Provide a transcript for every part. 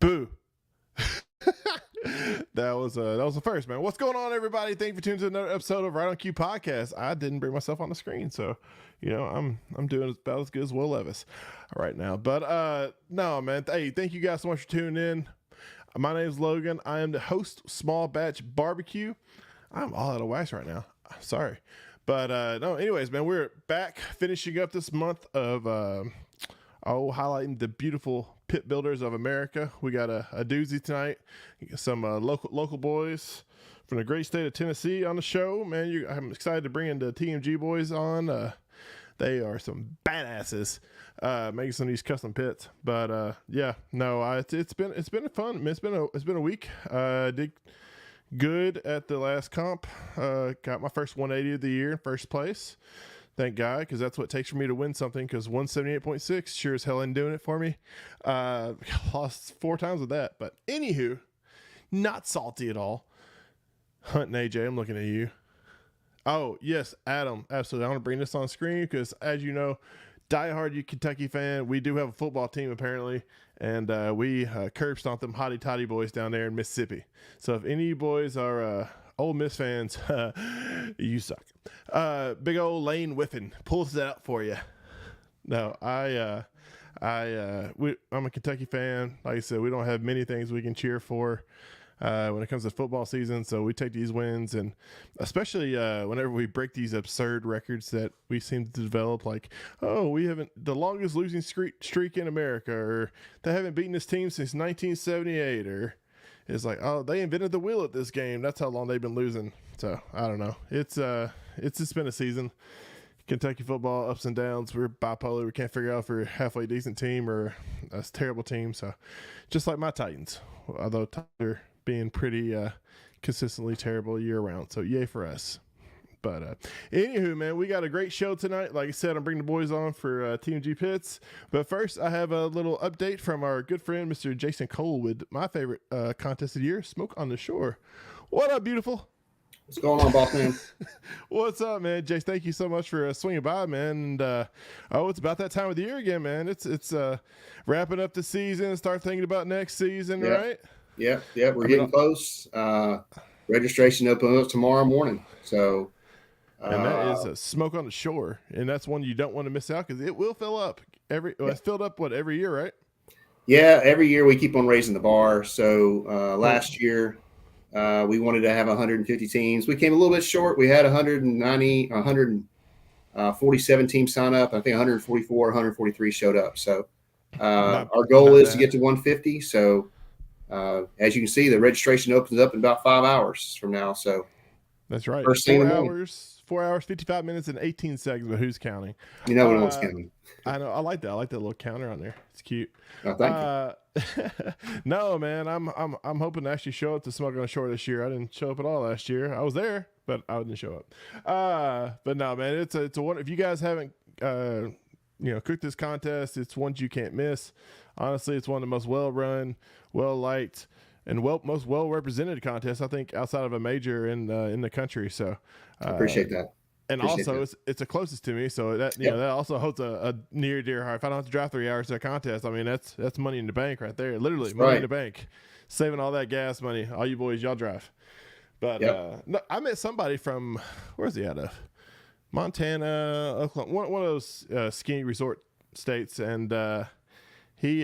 Boo. That was the first, man. What's going on, everybody? Thank you for tuning to another episode of Right on Cue podcast. I didn't bring myself on the screen, so I'm doing about as good as Will Levis right now. But no, man. Hey, thank you guys so much for tuning in. My name is Logan. I am the host, Small Batch Barbecue. I'm all out of wax right now. Sorry, but no. Anyways, man, we're back finishing up this month of highlighting the beautiful pit builders of America. We got a doozy tonight. Some local boys from the great state of Tennessee on the show. Man, I'm excited to bring in the Tmg boys on. They are some badasses making some of these custom pits. But it's been fun. I mean, it's been a week. Did good at the last comp. Got my first 180 of the year in first place. Thank God, because that's what it takes for me to win something, because 178.6 sure as hell ain't doing it for me. Lost 4 times with that. But anywho, not salty at all. Hunt and AJ, I'm looking at you. Oh, yes, Adam, absolutely. I want to bring this on screen because, as you know, diehard Kentucky fan, we do have a football team apparently, and we curb stomp them hotty toddy boys down there in Mississippi. So if any of you boys are Ole Miss fans, you suck. Big old Lane Whiffen pulls that out for you. No, I'm a Kentucky fan. Like I said, we don't have many things we can cheer for when it comes to football season. So we take these wins, and especially whenever we break these absurd records that we seem to develop, like, oh, we haven't the longest losing streak in America, or they haven't beaten this team since 1978, or it's like, oh, they invented the wheel at this game. That's how long they've been losing. So I don't know. It's just been a season. Kentucky football, ups and downs. We're bipolar. We can't figure out if we're a halfway decent team or a terrible team. So just like my Titans, although Titans being pretty consistently terrible year round. So yay for us. But anywho, man, we got a great show tonight. Like I said, I'm bringing the boys on for Tmg Pits. But first, I have a little update from our good friend, Mr. Jason Cole, with my favorite contest of the year, Smoke on the Shore. What up, beautiful? What's going on, boss man? What's up, man? Jace, thank you so much for swinging by, man. And it's about that time of the year again, man. It's wrapping up the season, start thinking about next season, right? Yeah. We're getting close. Registration opens up tomorrow morning. So. And that is a Smoke on the Shore, and that's one you don't want to miss out because it will fill up it's filled up every year, right? Yeah, every year we keep on raising the bar. So last year we wanted to have 150 teams. We came a little bit short. We had 147 teams sign up. I think 144, 143 showed up. So our goal is to get to 150. So as you can see, the registration opens up in about 5 hours from now. So that's right. First thing in the morning. 4 hours, 55 minutes, and 18 seconds, but who's counting? You know one's counting. I know. I like that. I like that little counter on there. It's cute. Oh, thank you. No, man, I'm hoping to actually show up to Smoke on the Shore this year. I didn't show up at all last year. I was there, but I didn't show up. But no, man, it's a one. If you guys haven't cooked this contest, it's one you can't miss. Honestly, it's one of the most well-run, well-liked, and most well-represented contests, I think, outside of a major in the country. So I appreciate that. And also, it's the closest to me, so that that also holds a near dear heart. If I don't have to drive 3 hours to a contest, I mean that's money in the bank right there. Literally, that's money right in the bank, saving all that gas money. All you boys, y'all drive. But no, I met somebody from where's he out of? Montana, Oklahoma, one of those ski resort states, and he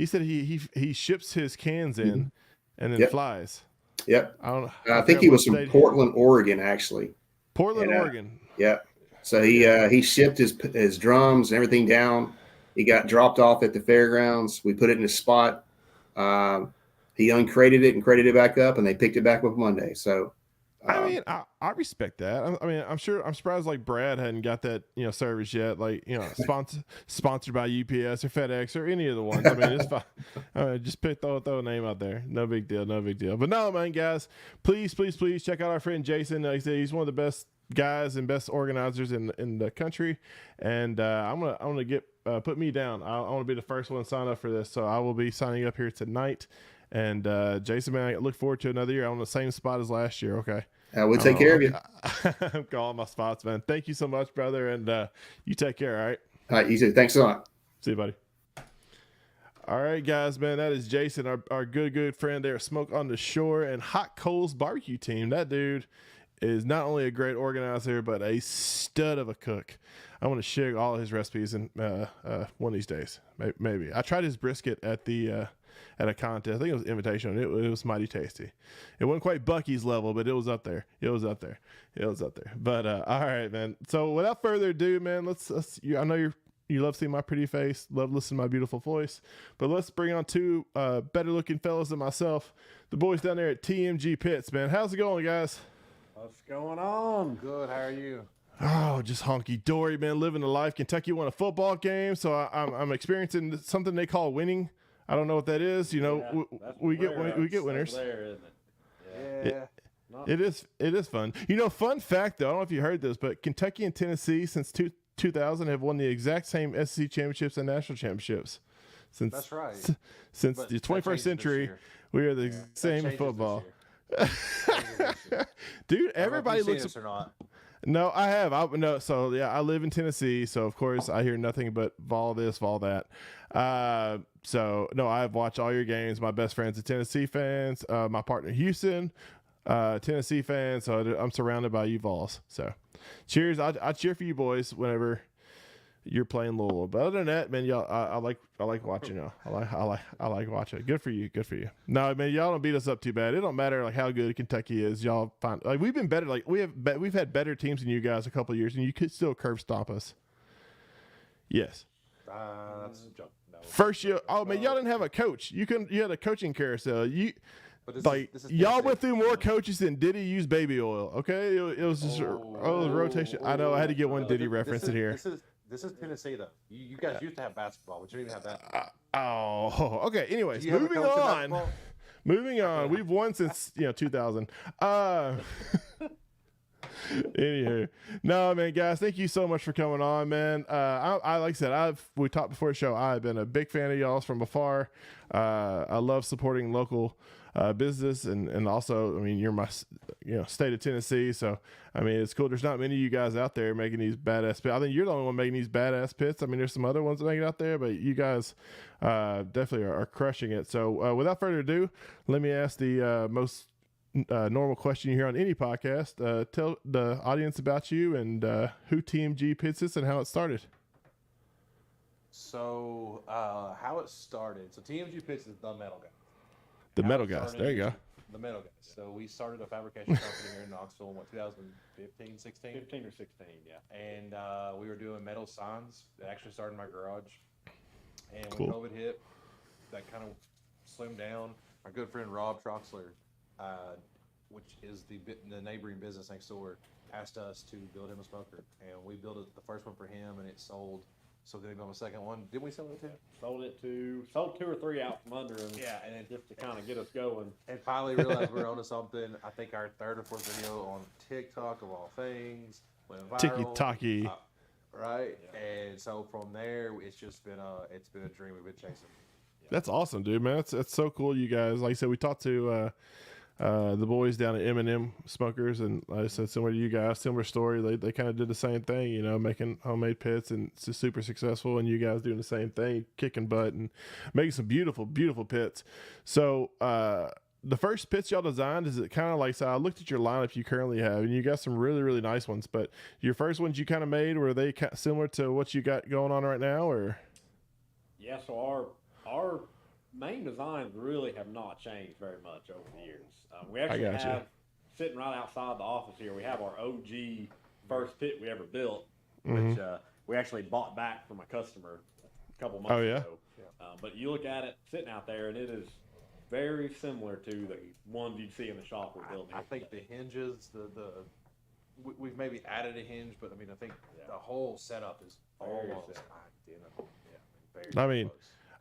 said he ships his cans in and then flies. Yep. I don't know. I think he was from Portland, Oregon, actually. Portland, Oregon. Yeah. So he shipped his drums and everything down. He got dropped off at the fairgrounds. We put it in a spot. He uncrated it and crated it back up, and they picked it back up Monday. So I mean, I respect that. I mean, I'm surprised like Brad hadn't got that service yet. Like sponsored by UPS or FedEx or any of the ones. I mean, it's fine. I mean, just throw a name out there. No big deal. But no, man, guys, please check out our friend Jason. Like I said, he's one of the best guys and best organizers in the country. And I'm gonna get put me down. I want to be the first one to sign up for this. So I will be signing up here tonight. And Jason, man, I look forward to another year. I'm on the same spot as last year. Okay. We'll take care of you. I'm calling my spots, man. Thank you so much, brother. And you take care. All right. All right. You too. Thanks a lot. See you, buddy. All right, guys, man, that is Jason, our good friend there, Smoke on the Shore and Hot Coals Barbecue Team. That dude is not only a great organizer, but a stud of a cook. I want to share all of his recipes in one of these days. Maybe. I tried his brisket at a contest. I think it was Invitation. It was mighty tasty. It wasn't quite Bucky's level, but it was up there. But all right, man. So without further ado, man, let's I know you love seeing my pretty face, love listening to my beautiful voice, but let's bring on two better looking fellas than myself, the boys down there at Tmg Pits, man. How's it going, guys? What's going on? Good. How are you? Oh, just honky dory, man. Living the life. Kentucky won a football game, so I'm experiencing something they call winning. I don't know what that is. You know, we get winners. There, isn't it? Yeah. It is fun. You know, fun fact though, I don't know if you heard this, but Kentucky and Tennessee since 2000 have won the exact same SEC championships and national championships. That's right. Since But the 21st century, we are the same in football. Dude, everybody looks. This or not. No, I have. I live in Tennessee, so of course I hear nothing but vol this, vol that. So no, I've watched all your games. My best friend's a Tennessee fans. My partner Houston, Tennessee fans. So I'm surrounded by you Vols. So, cheers! I cheer for you boys whenever you're playing Louisville. But other than that, man, y'all, I like watching y'all. I like watching. Good for you. No, man, y'all don't beat us up too bad. It don't matter like how good Kentucky is. Y'all find like we've been better. Like we've had better teams than you guys a couple of years, and you could still curve stomp us. Yes. That's a joke. No. First year. Oh man, y'all didn't have a coach. You had a coaching carousel. This is y'all went through more coaches than Diddy used baby oil. Okay, it was just rotation. I know I had to get one Diddy reference in here. This is Tennessee, though. You guys used to have basketball, but you don't even have that. Okay. Anyways, moving on. We've won since 2000. Anywho, no, man, guys, thank you so much for coming on, man. I like I said, we talked before the show. I've been a big fan of y'all's from afar. I love supporting local business, and also, I mean, you're my state of Tennessee, so I mean, it's cool. There's not many of you guys out there making these badass pits. I think you're the only one making these badass pits. I mean, there's some other ones that make it out there, but you guys definitely are crushing it. So without further ado, let me ask the most normal question you hear on any podcast. Tell the audience about you and who Tmg Pits is and how it started. So how it started. So Tmg Pits is the metal guy. The metal guys. There you go. The metal guys. So we started a fabrication company here in Knoxville in 2015, 16? 15 or 16, yeah. And we were doing metal signs. It actually started in my garage. And Cool. when COVID hit, that kind of slimmed down. Our good friend Rob Troxler, which is the neighboring business next door, asked us to build him a smoker. And we built the first one for him, and it sold. So then we built a second one. Didn't we sell it too? Sold 2 or 3 out from under him. Yeah, and then just to kind of get us going. And finally realized we were onto something. I think our third or fourth video on TikTok of all things went viral. Tiki-taki. Right? Yeah. And so from there, it's been a dream we've been chasing. Yeah. That's awesome, dude, man. That's so cool, you guys. Like I said, we talked to the boys down at M&M Smokers, and like I said, similar to you guys, similar story. They kind of did the same thing, making homemade pits, and it's just super successful. And you guys doing the same thing, kicking butt and making some beautiful, beautiful pits. So the first pits y'all designed, is it kind of like, so I looked at your lineup you currently have, and you got some really, really nice ones, but your first ones you kind of made, were they similar to what you got going on right now, or? Yeah, so our main designs really have not changed very much over the years. We actually have, sitting right outside the office here, we have our OG first pit we ever built, which we actually bought back from a customer a couple months ago. But you look at it sitting out there, and it is very similar to the ones you'd see in the shop we're building. I think the hinges, we've maybe added a hinge, but I mean, I think the whole setup is almost identical. Yeah, very I mean, close.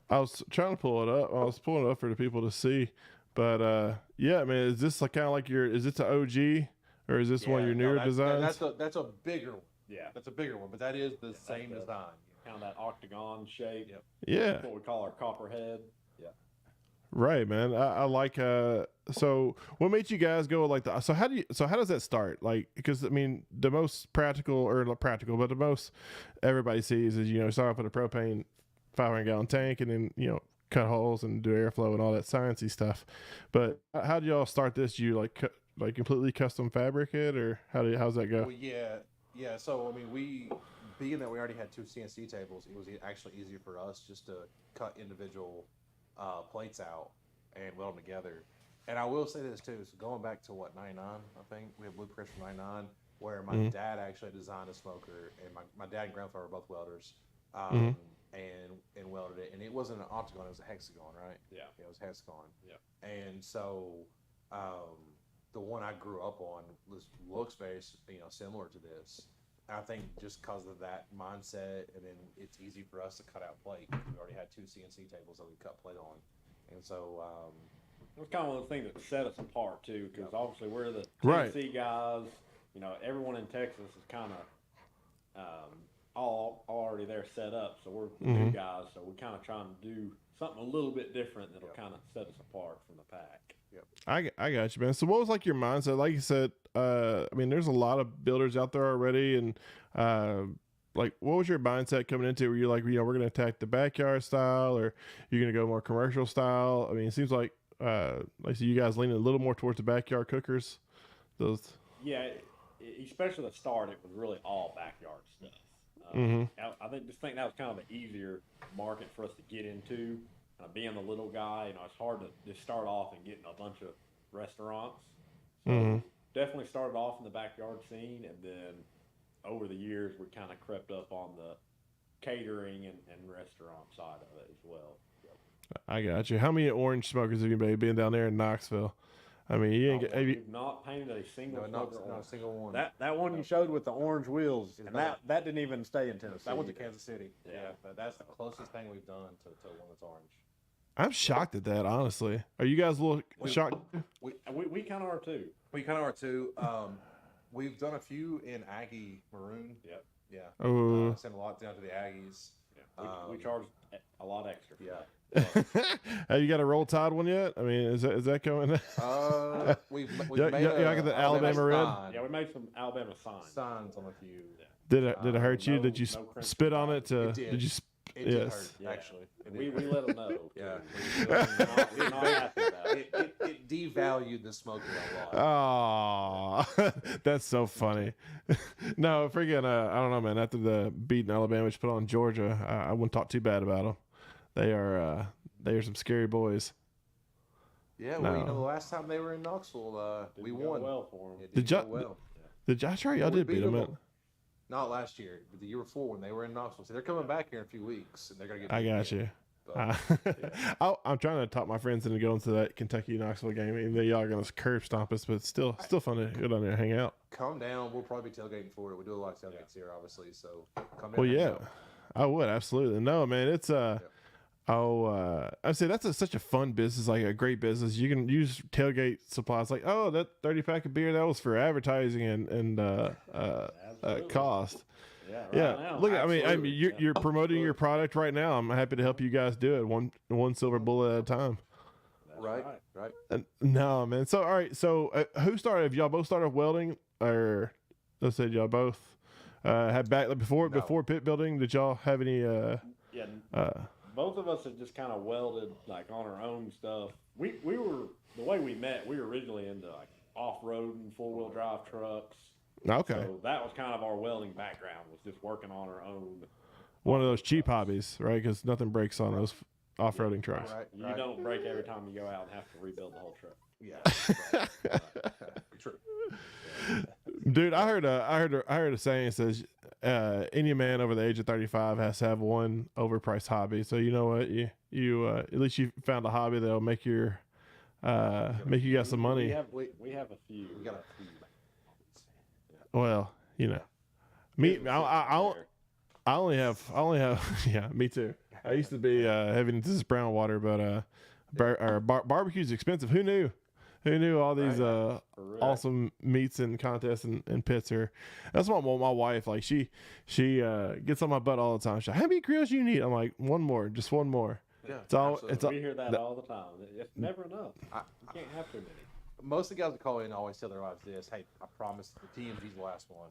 I was trying to pull it up. I was pulling it up for the people to see, but yeah, I mean, is this kind of like is it the OG, or is this one of your newer designs? That's a bigger one. Yeah, that's a bigger one, but that is the same design. Kind of that octagon shape. Yep. Yeah. That's what we call our copperhead. Yeah. Right, man. I like. So, what made you guys go like that? So how does that start? Like, because I mean, the most practical, or not practical, but the most everybody sees is start off with a propane 500-gallon tank, and then cut holes and do airflow and all that sciencey stuff. But how did y'all start this? You like completely custom fabric it, or how's that go? Well, yeah. So I mean, being that we already had 2 CNC tables, it was actually easier for us just to cut individual plates out and weld them together. And I will say this too. So going back to 99, I think we have blueprints from 99, where my dad actually designed a smoker, and my dad and grandfather were both welders, and welded it. And it wasn't an octagon; it was a hexagon, right? Yeah, it was hexagon. Yeah. And so the one I grew up on looks very similar to this. I think just because of that mindset, and then it's easy for us to cut out plate. We already had 2 CNC tables that we cut plate on, and so it was kind of one of the things that set us apart too, because obviously we're the CNC guys. You know, everyone in Texas is kind of all already there set up, so we're the new guys. So we're kind of trying to do something a little bit different that'll kind of set us apart from the pack. I got you, man. So what was like your mindset? Like you said, I mean, there's a lot of builders out there already, and like, what was your mindset coming into it? Were you like, we're going to attack the backyard style, or you're going to go more commercial style? I mean, it seems like so you guys leaning a little more towards the backyard cookers. Those. Yeah, especially the start, it was really all backyard stuff. I think that was kind of the easier market for us to get into. Being the little guy, it's hard to just start off and get in a bunch of restaurants. So definitely started off in the backyard scene, and then over the years we kind of crept up on the catering and restaurant side of it as well. I got you. How many orange smokers have you made being down there in Knoxville? I mean, you ain't we've not painted a single smoker. Not a single one. That one you showed with the orange wheels, and that didn't even stay in Tennessee. That went to Kansas City. Yeah, but that's the closest thing we've done to one that's orange. I'm shocked at that, honestly. Are you guys a little shocked? We kind of are too. We kind of are too. We've done a few in Aggie maroon. Yep. Yeah. Oh. Sent a lot down to the Aggies. Yeah. We charge a lot extra. Yeah. You got a Roll Tide one yet? I mean, is that coming? We've you made got the Alabama red. Yeah, we made some Alabama signs on a few. Yeah. Did it hurt you? Did you spit on it? It did. Did you? It did hurt, actually. We let them know. Yeah. We're not happy about it. It devalued the smoker a lot. Oh, that's so funny. No, freaking, I don't know, man. After the beating Alabama, which put on Georgia, I wouldn't talk too bad about them. They are some scary boys. Yeah, well, the last time they were in Knoxville, we won. Well for them. Did y'all try? Y'all did beat them. Not last year, but the year before when they were in Knoxville. So they're coming back here in a few weeks, and they're gonna get. I got you. I'm trying to talk my friends into going to that Kentucky Knoxville game. Even though y'all are gonna curb stomp us, but still fun to go down there and hang out. Come down. We'll probably be tailgating for it. We do a lot of tailgates here, obviously. So come down. Well, yeah, I would absolutely. No, man, it's I'd say that's such a fun business, like a great business. You can use tailgate supplies, like that 30-pack of beer that was for advertising and cost. Yeah, now, look, I mean, you're promoting your product right now. I'm happy to help you guys do it one silver bullet at a time. Right. No, man. So all right. So who started? Have y'all both started welding, or let's say y'all both had back before pit building? Did y'all have any? Both of us had just kind of welded like on our own stuff. We were, the way we met, we were originally into like off-road and four-wheel drive trucks. Okay. So that was kind of our welding background, was just working on our own. One of those cheap hobbies, right? Because nothing breaks on those off-roading trucks. Right. You don't break every time you go out and have to rebuild the whole truck. Yeah. True. Dude, I heard a saying that says any man over the age of 35 has to have one overpriced hobby. So you know what, you at least you found a hobby that'll make you got some money. We have a few. We got a few. Well, me, I only have yeah, me too. I used to be heavy into this brown water, but barbecue's expensive. Who knew? Who knew all these awesome meats and contests and pits are? That's what my wife, like, she gets on my butt all the time. She's like, how many grills you need? I'm like, just one more. Yeah, we hear that all the time. It's never enough. You can't have too many. Most of the guys that call in always tell their wives this: "Hey, I promise the TMG's the last one.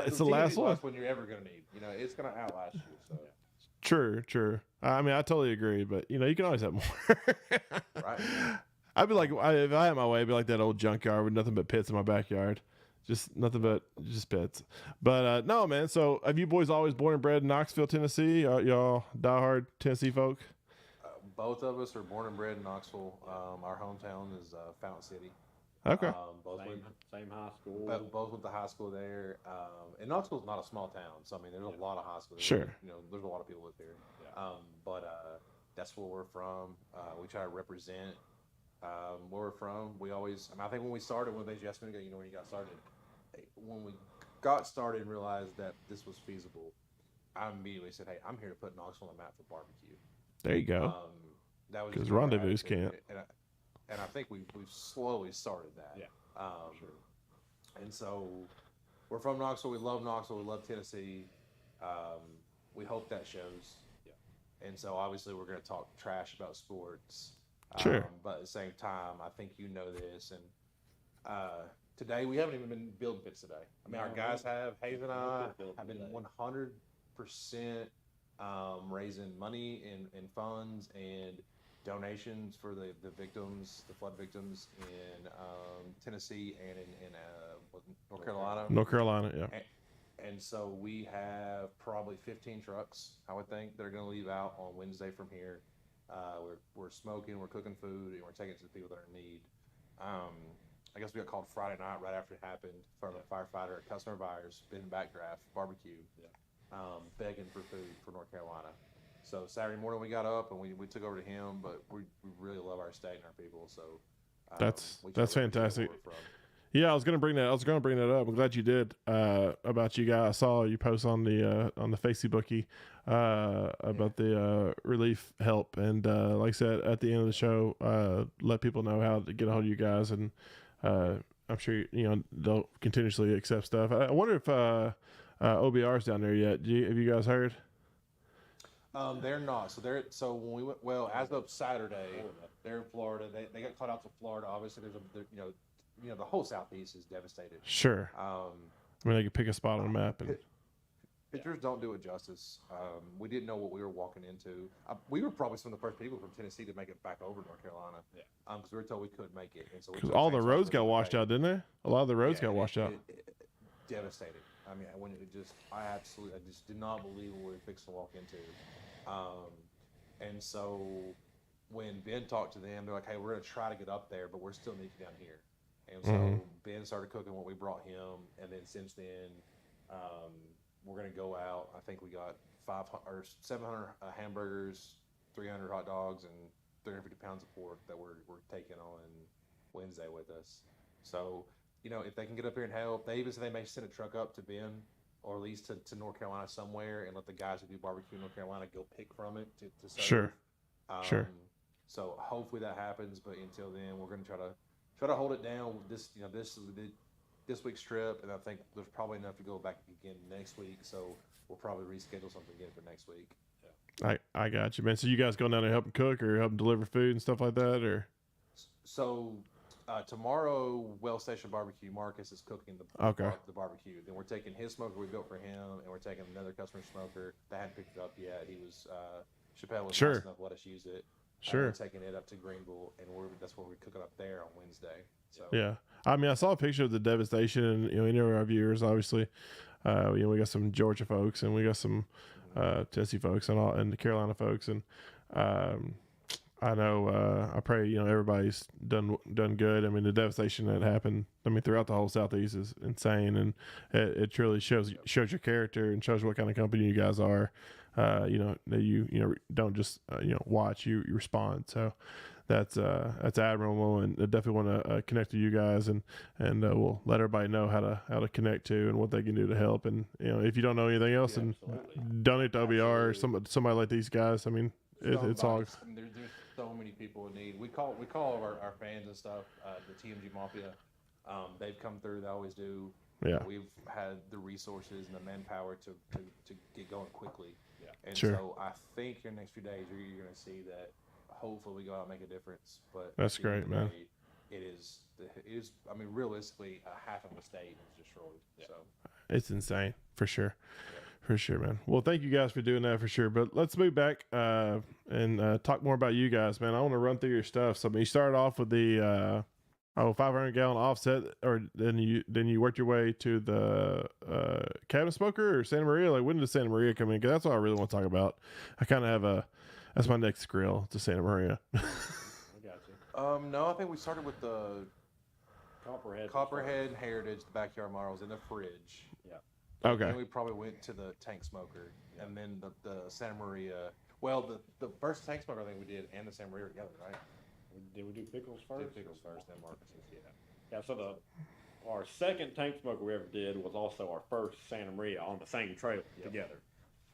It's the last one you're ever gonna need. It's gonna outlast you." So True. I mean, I totally agree, but you can always have more. Right. I'd be like, if I had my way, I'd be like that old junkyard with nothing but pits in my backyard. Just nothing but just pits. But no, man. So have you boys always born and bred in Knoxville, Tennessee? Y'all diehard Tennessee folk? Both of us are born and bred in Knoxville. Our hometown is Fountain City. Okay. Both Same high school. both went to high school there. And Knoxville's not a small town, so I mean, there's a lot of high schools. Sure. There's a lot of people live there. But that's where we're from. We try to represent where we're from. We always, I think when we started, when they asked me to go, when you got started, when we got started and realized that this was feasible, I immediately said, "Hey, I'm here to put Knoxville on the map for barbecue." There you go. That was Because just our Rendezvous attitude. can't. And I think we've slowly started that. Yeah. Sure. And so we're from Knoxville. We love Knoxville. We love Tennessee. We hope that shows. Yeah. And so obviously we're going to talk trash about sports. Sure. But at the same time, I think you know this. And today we haven't even been building pits today. I mean, our guys have. Hayes and I have been 100% raising money and funds and donations for the victims, the flood victims in Tennessee and in North Carolina. North Carolina, yeah. And so we have probably 15 trucks, I would think, that are going to leave out on Wednesday from here. We're smoking, we're cooking food, and we're taking it to the people that are in need. I guess we got called Friday night right after it happened from a firefighter at Customer Buyers, been backdraft, barbecue, begging for food for North Carolina. So Saturday morning we got up and we took over to him, but we really love our state and our people. So that's fantastic. Yeah, I was gonna bring that up. I'm glad you did. About you guys, I saw you post on the Facebooky about the relief help, and like I said at the end of the show, let people know how to get a hold of you guys, and I'm sure they'll continuously accept stuff. I wonder if OBR's down there yet. Have you guys heard? They're not. So when we went, as of Saturday, they're in Florida. They got caught out to Florida. Obviously, the whole Southeast is devastated. Sure. I mean, they could pick a spot on a map and. Pictures don't do it justice. We didn't know what we were walking into. We were probably some of the first people from Tennessee to make it back over to North Carolina. Yeah. Because we were told we couldn't make it, and so because all the roads got washed out, didn't they? A lot of the roads got washed out. Devastated. I mean, I just did not believe what we were fixing to walk into. And so when Ben talked to them, they're like, "Hey, we're going to try to get up there, but we're still needed down here." And so Ben started cooking what we brought him, and then since then, we're going to go out. I think we got 500 or 700 hamburgers, 300 hot dogs, and 350 pounds of pork that we're taking on Wednesday with us. So, if they can get up here and help, they even said they may send a truck up to Ben, or at least to North Carolina somewhere, and let the guys who do barbecue in North Carolina go pick from it to serve. Sure. Sure. So hopefully that happens, but until then, we're going to try to hold it down. This week's trip, and I think there's probably enough to go back again next week. So we'll probably reschedule something again for next week. Yeah. I got you, man. So you guys going down there helping cook or helping deliver food and stuff like that, or? So tomorrow, Well Station Barbecue, Marcus is cooking the barbecue. Then we're taking his smoker we built for him, and we're taking another customer smoker that hadn't picked it up yet. He was Chappelle was nice enough to let us use it. We're taking it up to Greenville, and that's where we cook it up there on Wednesday. So yeah, I mean, I saw a picture of the devastation, and any of our viewers, obviously, we got some Georgia folks, and we got some Tennessee folks, and the Carolina folks, and I know, I pray, everybody's done good. I mean, the devastation that happened, throughout the whole Southeast is insane, and it truly shows your character and shows what kind of company you guys are. That you don't just watch, you respond. So that's admirable, and I definitely want to connect to you guys, and we'll let everybody know how to connect to and what they can do to help. And if you don't know anything else, and donate to OBR or somebody like these guys. I mean, it's all. There's so many people in need. We call our fans and stuff the TMG Mafia. They've come through. They always do. Yeah. We've had the resources and the manpower to get going quickly. Yeah. And sure. So I think in the next few days you're going to see that. Hopefully we go out and make a difference. But that's great, man. It is. I mean, realistically, half of the state is destroyed. Yeah. So it's insane for sure. For sure, man. Well, thank you guys for doing that for sure. But let's move back and talk more about you guys, man. I want to run through your stuff. So, I mean, you started off with the 500-gallon offset, or then you worked your way to the cabinet smoker or Santa Maria. Like, when did Santa Maria come in? Because that's what I really want to talk about. I kind of have that's my next grill to Santa Maria. I got you. No, I think we started with the Copperhead. Heritage, the backyard models in the fridge. Yeah. Okay. Then we probably went to the tank smoker, and then the Santa Maria. Well, the first tank smoker I think we did, and the Santa Maria together, right? Did we do pickles first? Did pickles first, then Marcus's. Yeah. So our second tank smoker we ever did was also our first Santa Maria on the same trail together.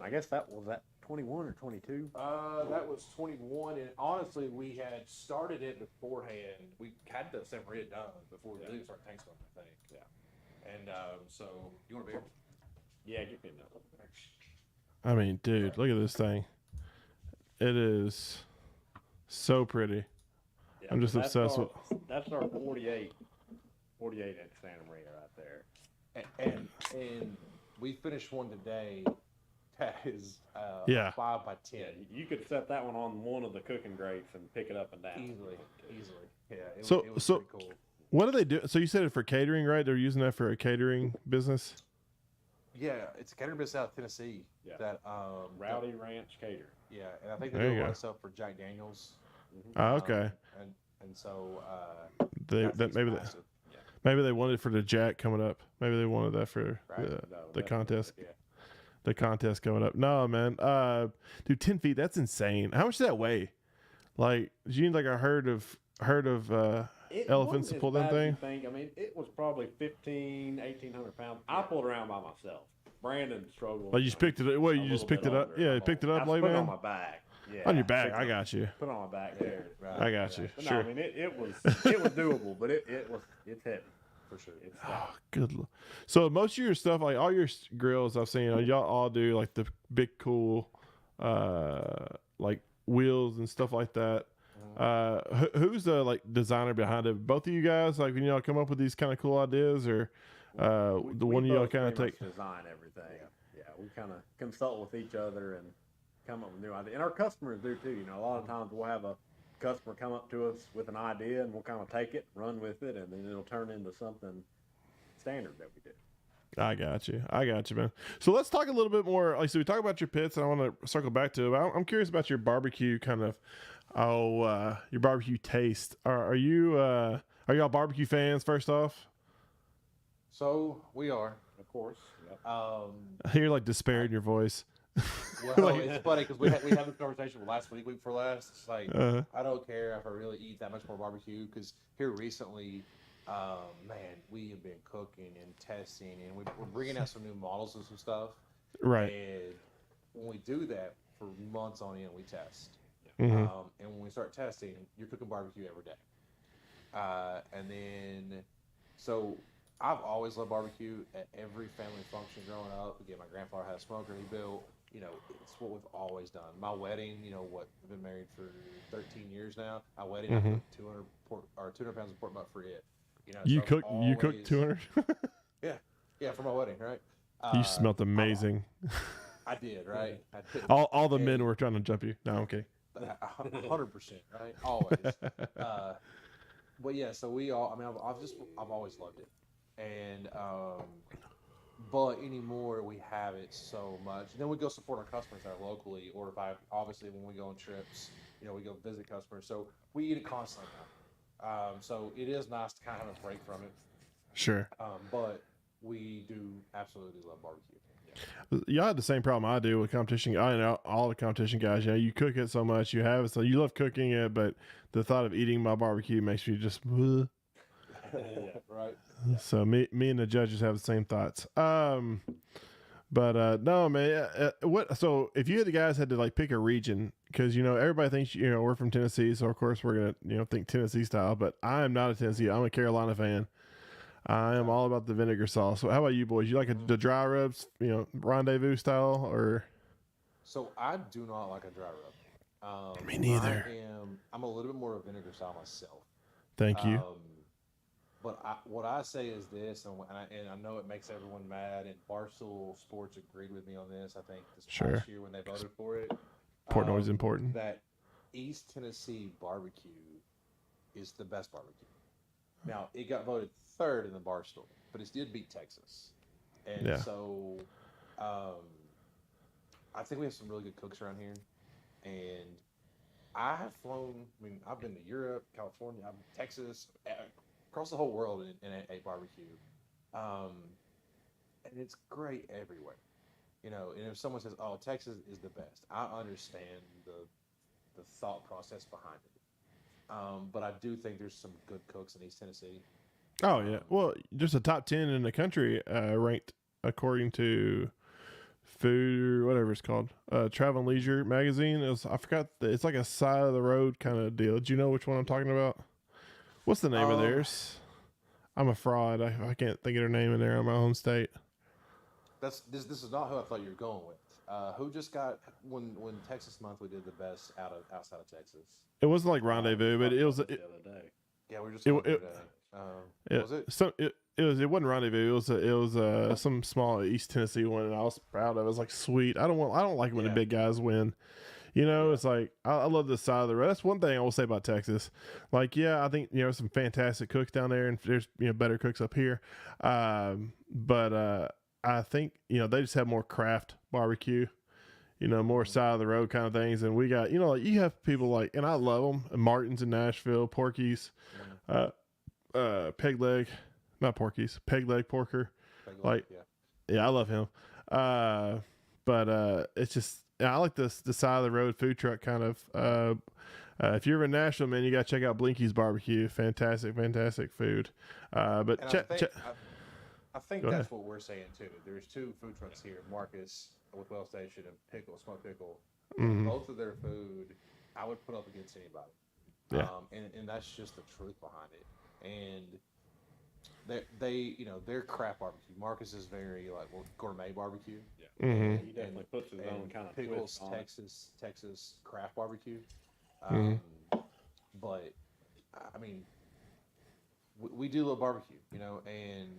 I guess that was at 21 or 22. That was 21, and honestly, we had started it beforehand. We had the Santa Maria done before we really started tank smoking, I think. Yeah. And so, you want a beer? Yeah, give me another. I mean, dude, look at this thing. It is so pretty. Yeah, I'm just obsessed with. That's our 48 inch Santa Maria right there. And we finished one today that is 5 by 10. Yeah, you could set that one on one of the cooking grates and pick it up and down. Easily. Yeah, it was pretty cool. What do they do? So you said it for catering, right? They're using that for a catering business. Yeah, it's a catering business out of Tennessee. Yeah. That Rowdy Ranch Cater. Yeah, and I think they There do you a lot go. of stuff for Jack Daniels. Oh, okay. And so Maybe they wanted for the Jack coming up. Maybe they wanted that for the contest. Yeah. The contest coming up. No, man. Dude, 10 feet. That's insane. How much does that weigh? Like, do you need like a herd of elephants to pull that thing? I mean, it was probably 1,800 pounds. I pulled it around by myself. Brandon struggled. Like you just picked it. Well, you just picked it up. Yeah, you picked it up, like put it man. on my back. Yeah, On your back. I got you. Put it on my back there. Right. I got you. But Sure. No, I mean it was doable, but it's heavy for sure. It's Oh, good. So most of your stuff, like all your grills I've seen, y'all all do like the big cool, like wheels and stuff like that. Who's the like designer behind it? Both of you guys, like when y'all come up with these kind of cool ideas, or the one y'all kind of take? Design everything. Yeah, we kind of consult with each other and come up with new ideas, and our customers do too. You know, a lot of times we'll have a customer come up to us with an idea, and we'll kind of take it, run with it, and then it'll turn into something standard that we do. I got you, man. So let's talk a little bit more. Like, so we talk about your pits, and I want to circle back to. I'm curious about your barbecue kind of. Your barbecue taste. Are y'all barbecue fans? First off, So we are. Of course. Yep. I hear like despair in your voice. Well, it's funny because we had this conversation last week before last. It's like I don't care if I really eat that much more barbecue because here recently, man, we have been cooking and testing, and we're bringing out some new models and some stuff. Right. And when we do that for months on end, we test. Mhm. And when we start testing, you're cooking barbecue every day. And then, so I've always loved barbecue at every family function growing up. Again, my grandfather had a smoker he built. You know, it's what we've always done. My wedding, you know, I've been married for 13 years now. My wedding, I cooked 200 pounds of pork butt for it. You know, You so cooked 200. Yeah, for my wedding, right? You smelled amazing. I did, right? I did. All the men were trying to jump you. No, I'm kidding. 100%, right? Always. But yeah, so I've always loved it, and but anymore we have it so much. And then we go support our customers that are locally, or if obviously when we go on trips, you know, we go visit customers, so we eat it constantly now. So it is nice to kind of have a break from it. Sure. But we do absolutely love barbecue. Y'all had the same problem I do with competition. I know all the competition guys. Yeah, you cook it so much, you have it, so you love cooking it, but the thought of eating my barbecue makes me just. Yeah, right. So me and the judges have the same thoughts. But no, man. So if you had the guys had to like pick a region, because you know everybody thinks we're from Tennessee, so of course we're gonna think Tennessee style. But I am not a Tennessee. I'm a Carolina fan. I am all about the vinegar sauce. So how about you boys? You like the dry rubs, rendezvous style, or? So I do not like a dry rub. Me neither. I'm a little bit more of a vinegar style myself. Thank you. But what I say is this, and I know it makes everyone mad, and Barstool Sports agreed with me on this. I think this past year when they voted for it. Portnoy is important. That East Tennessee barbecue is the best barbecue. Now, it got voted third in the Barstool, but it did beat Texas. And so I think we have some really good cooks around here. And I have flown, I mean, I've been to Europe, California, Texas, across the whole world and ate barbecue. And it's great everywhere. You know, and if someone says, "Oh, Texas is the best," I understand the thought process behind it. But I do think there's some good cooks in East Tennessee. Oh yeah, well, just a top 10 in the country, ranked according to Food or whatever it's called, Travel and Leisure magazine. I forgot. It's like a side of the road kind of deal. Do you know which one I'm talking about? What's the name of theirs? I'm a fraud. I can't think of their name in there in my home state. This is not who I thought you were going with. Who just got when Texas Monthly did the best outside of Texas? It wasn't like Rendezvous, but it was. The other day. Yeah, we were just going today. Was it? So it wasn't Rendezvous. It was some small East Tennessee one, and I was proud of it. I was like, sweet. I don't like when the big guys win. You know, it's like I love this side of the road. That's one thing I will say about Texas. Like, I think some fantastic cooks down there, and there's better cooks up here. But I think they just have more craft barbecue. More side of the road kind of things, and we got like you have people like, and I love them. Martin's in Nashville, Porky's, Peg Leg, not Porky's, Peg Leg Porker. Like, I love him. But it's just. I like the side of the road food truck kind of. If you're in Nashville, man, you got to check out Blinky's Barbecue. Fantastic food. But I think that's what we're saying too. There's two food trucks here, Marcus with Well Station and Smoked Pickle. Mm-hmm. Both of their food, I would put up against anybody. Yeah. And that's just the truth behind it. And they're craft barbecue. Marcus is very gourmet barbecue. Yeah. Mm-hmm. He definitely puts his own kind of Pickles, twist on it. Texas craft barbecue. But I mean, we do love barbecue, and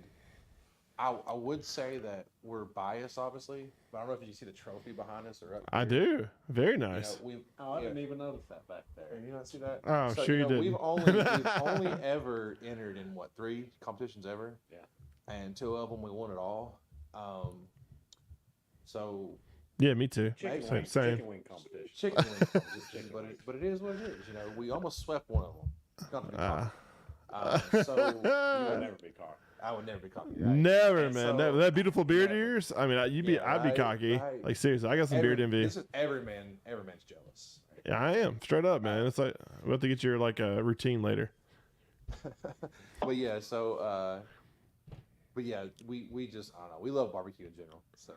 I would say that we're biased, obviously, but I don't know if you see the trophy behind us or up I here. do. Very nice. I didn't even notice that back there. You not see that? Oh, so, sure you didn't. We've only ever entered in 3 competitions ever. Yeah. And 2 of them we won it all. So yeah, me too. Chicken wing competition. Chicken wing competition, but it is what it is. We almost swept one of them. Not to be cocky. So You would never be cocky. I would never be cocky. Never, And man. so- that beautiful beard of Never. yours. I mean, I'd be Right, cocky. right. Like, seriously, I got some beard envy. This is every man's jealous. Yeah, I am straight up, man. It's like we'll have to get your routine later. But yeah, so we just, I don't know, we love barbecue in general. So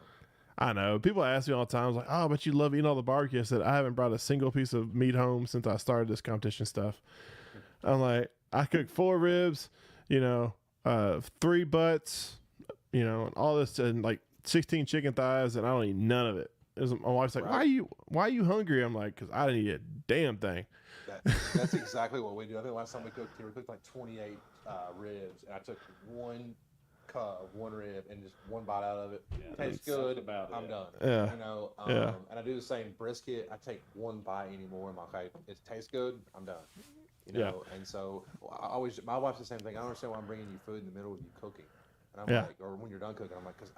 I know. People ask me all the time, like, "Oh, but you love eating all the barbecue." I said, "I haven't brought a single piece of meat home since I started this competition stuff." I'm like, I cook 4 ribs, 3 butts, and all this, and like 16 chicken thighs, and I don't eat none of it. My wife's like, Right. "Why are you hungry?" I'm like, "Because I didn't eat a damn thing." that's exactly what we do. I think last time we cooked here, we cooked like 28 ribs, and I took 1 rib and just 1 bite out of it. Yeah, Tastes that's good. about I'm it. done. Yeah. And I do the same brisket. I take 1 bite anymore. I'm like, okay, it tastes good. I'm done. And so my wife's the same thing. I don't understand why I'm bringing you food in the middle of you cooking. And I'm like, or when you're done cooking, I'm like, because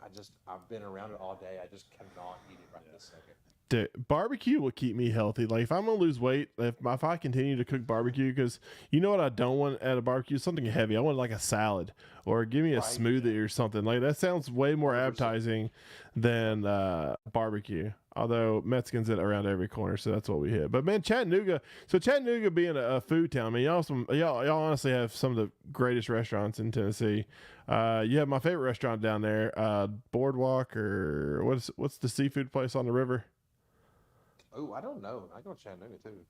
I've been around it all day. I just cannot eat it right this second. Dude, barbecue will keep me healthy. Like, if I'm gonna lose weight, if I continue to cook barbecue, because you know what I don't want at a barbecue? Something heavy. I want like a salad, or give me a smoothie or something. Like, that sounds way more 100%. appetizing than barbecue. Although Mexican's around every corner, so that's what we hit. But man, Chattanooga being a food town, I mean, y'all honestly have some of the greatest restaurants in Tennessee. You have my favorite restaurant down there, Boardwalk, or what's the seafood place on the river? Oh, I don't know. I go to Chattanooga too.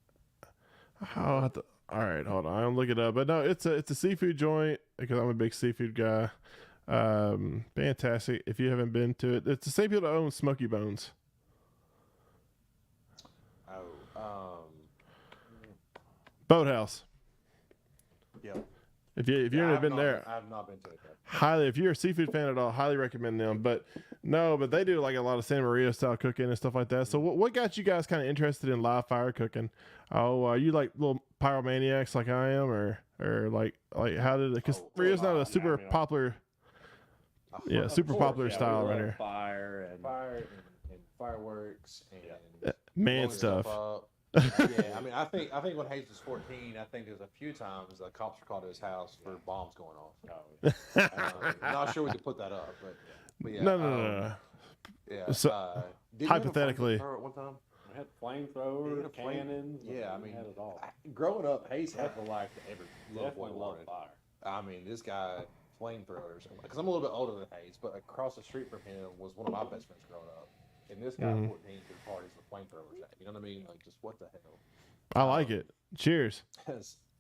All right, hold on. I'll look it up. But no, it's a seafood joint because I'm a big seafood guy. Fantastic. If you haven't been to it, it's the same people that own Smoky Bones. Oh, Boathouse. yeah. If you've been there, I have not been to it. highly. If you're a seafood fan at all, highly recommend them. But they do like a lot of Santa Maria style cooking and stuff like that. So what got you guys kind of interested in live fire cooking? Oh, are you like little pyromaniacs like I am, or like how did it? Because Rio's not a super popular. Yeah, super popular style right here. Fire and fireworks and Man blowing stuff. up. Yeah, I mean, I think when Hayes was 14, I think there's a few times the cops were called to his house for bombs going off. Not sure we could put that up, but yeah. No. Yeah. So, did you hypothetically, have a flamethrower at one time? we had flamethrowers, cannons. Yeah, I we mean, had it all. growing up, Hayes had the life that every little boy Definitely love wanted. fire. I mean, this guy flamethrowers, because I'm a little bit older than Hayes, but across the street from him was one of my best friends growing up. And this guy, 14, threw parties with flamethrowers at. You know what I mean? Like, just what the hell? I like it. Cheers.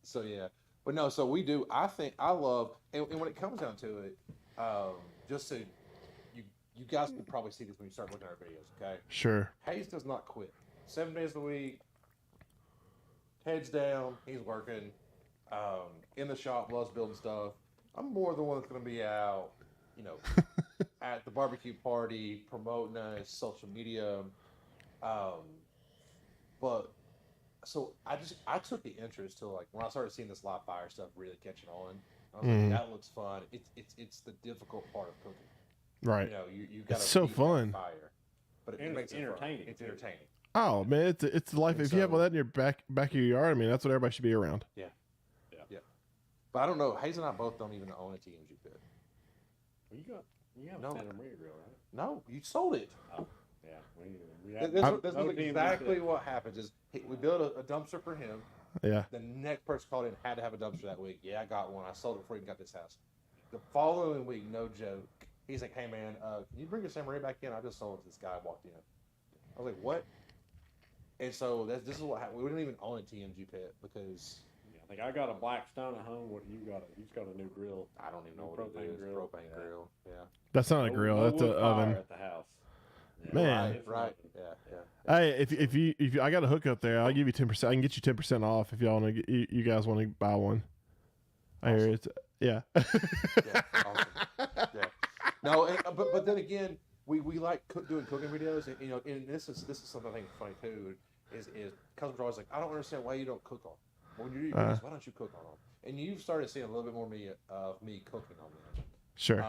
So, yeah. But no, so we do. I think I love, and when it comes down to it, just so you guys can probably see this when you start looking at our videos, okay? Sure. Hayes does not quit. 7 days a week, heads down, he's working, in the shop, loves building stuff. I'm more the one that's going to be out, at the barbecue party, promoting us, social media. But so I took the interest to, like, when I started seeing this live fire stuff really catching on. I was like, that looks fun. It's the difficult part of cooking. Right. You got to so fun. Fire, but it makes it entertaining. It's entertaining. Oh man, it's the life. And if you have all that in your back of your yard, I mean, that's what everybody should be around. Yeah. But I don't know. Hayes and I both don't even own a TMG pit. You have a Santa Maria grill, right? No, you sold it. Oh, yeah. We have This no was TMG exactly pit. what happens. Is we built a dumpster for him. Yeah. The next person called in had to have a dumpster that week. Yeah, I got one. I sold it before we even got this house. The following week, no joke, he's like, "Hey man, can you bring your Santa Maria back in? I just sold it to this guy walked in." I was like, "What?" And so this is what happened. We didn't even own a TMG pit because. I think I got a Blackstone at home. What you got? You've got a new grill. I don't even know what it is. Propane grill. Yeah. That's not a grill. That's an wood oven. fire at the house. Yeah, Man. Right. Yeah. Hey, if you I got a hook up there, I'll give you 10%. I can get you 10% off if y'all want to. You guys want to buy one. I hear it's yeah. Yeah. Awesome. Yeah. No, but then again, we like doing cooking videos, and and this is something I think is funny too. Is customers are always like, I don't understand why you don't cook on them. When you do your videos, why don't you cook on them? And you've started seeing a little bit more of me cooking on them. Sure.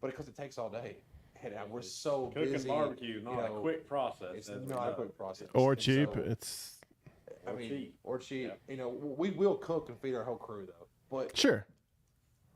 But because it takes all day, and we're so Cooking busy. barbecue is not a quick process. It's not a quick process. Or cheap. So, or cheap. Yeah. We will cook and feed our whole crew though. But sure.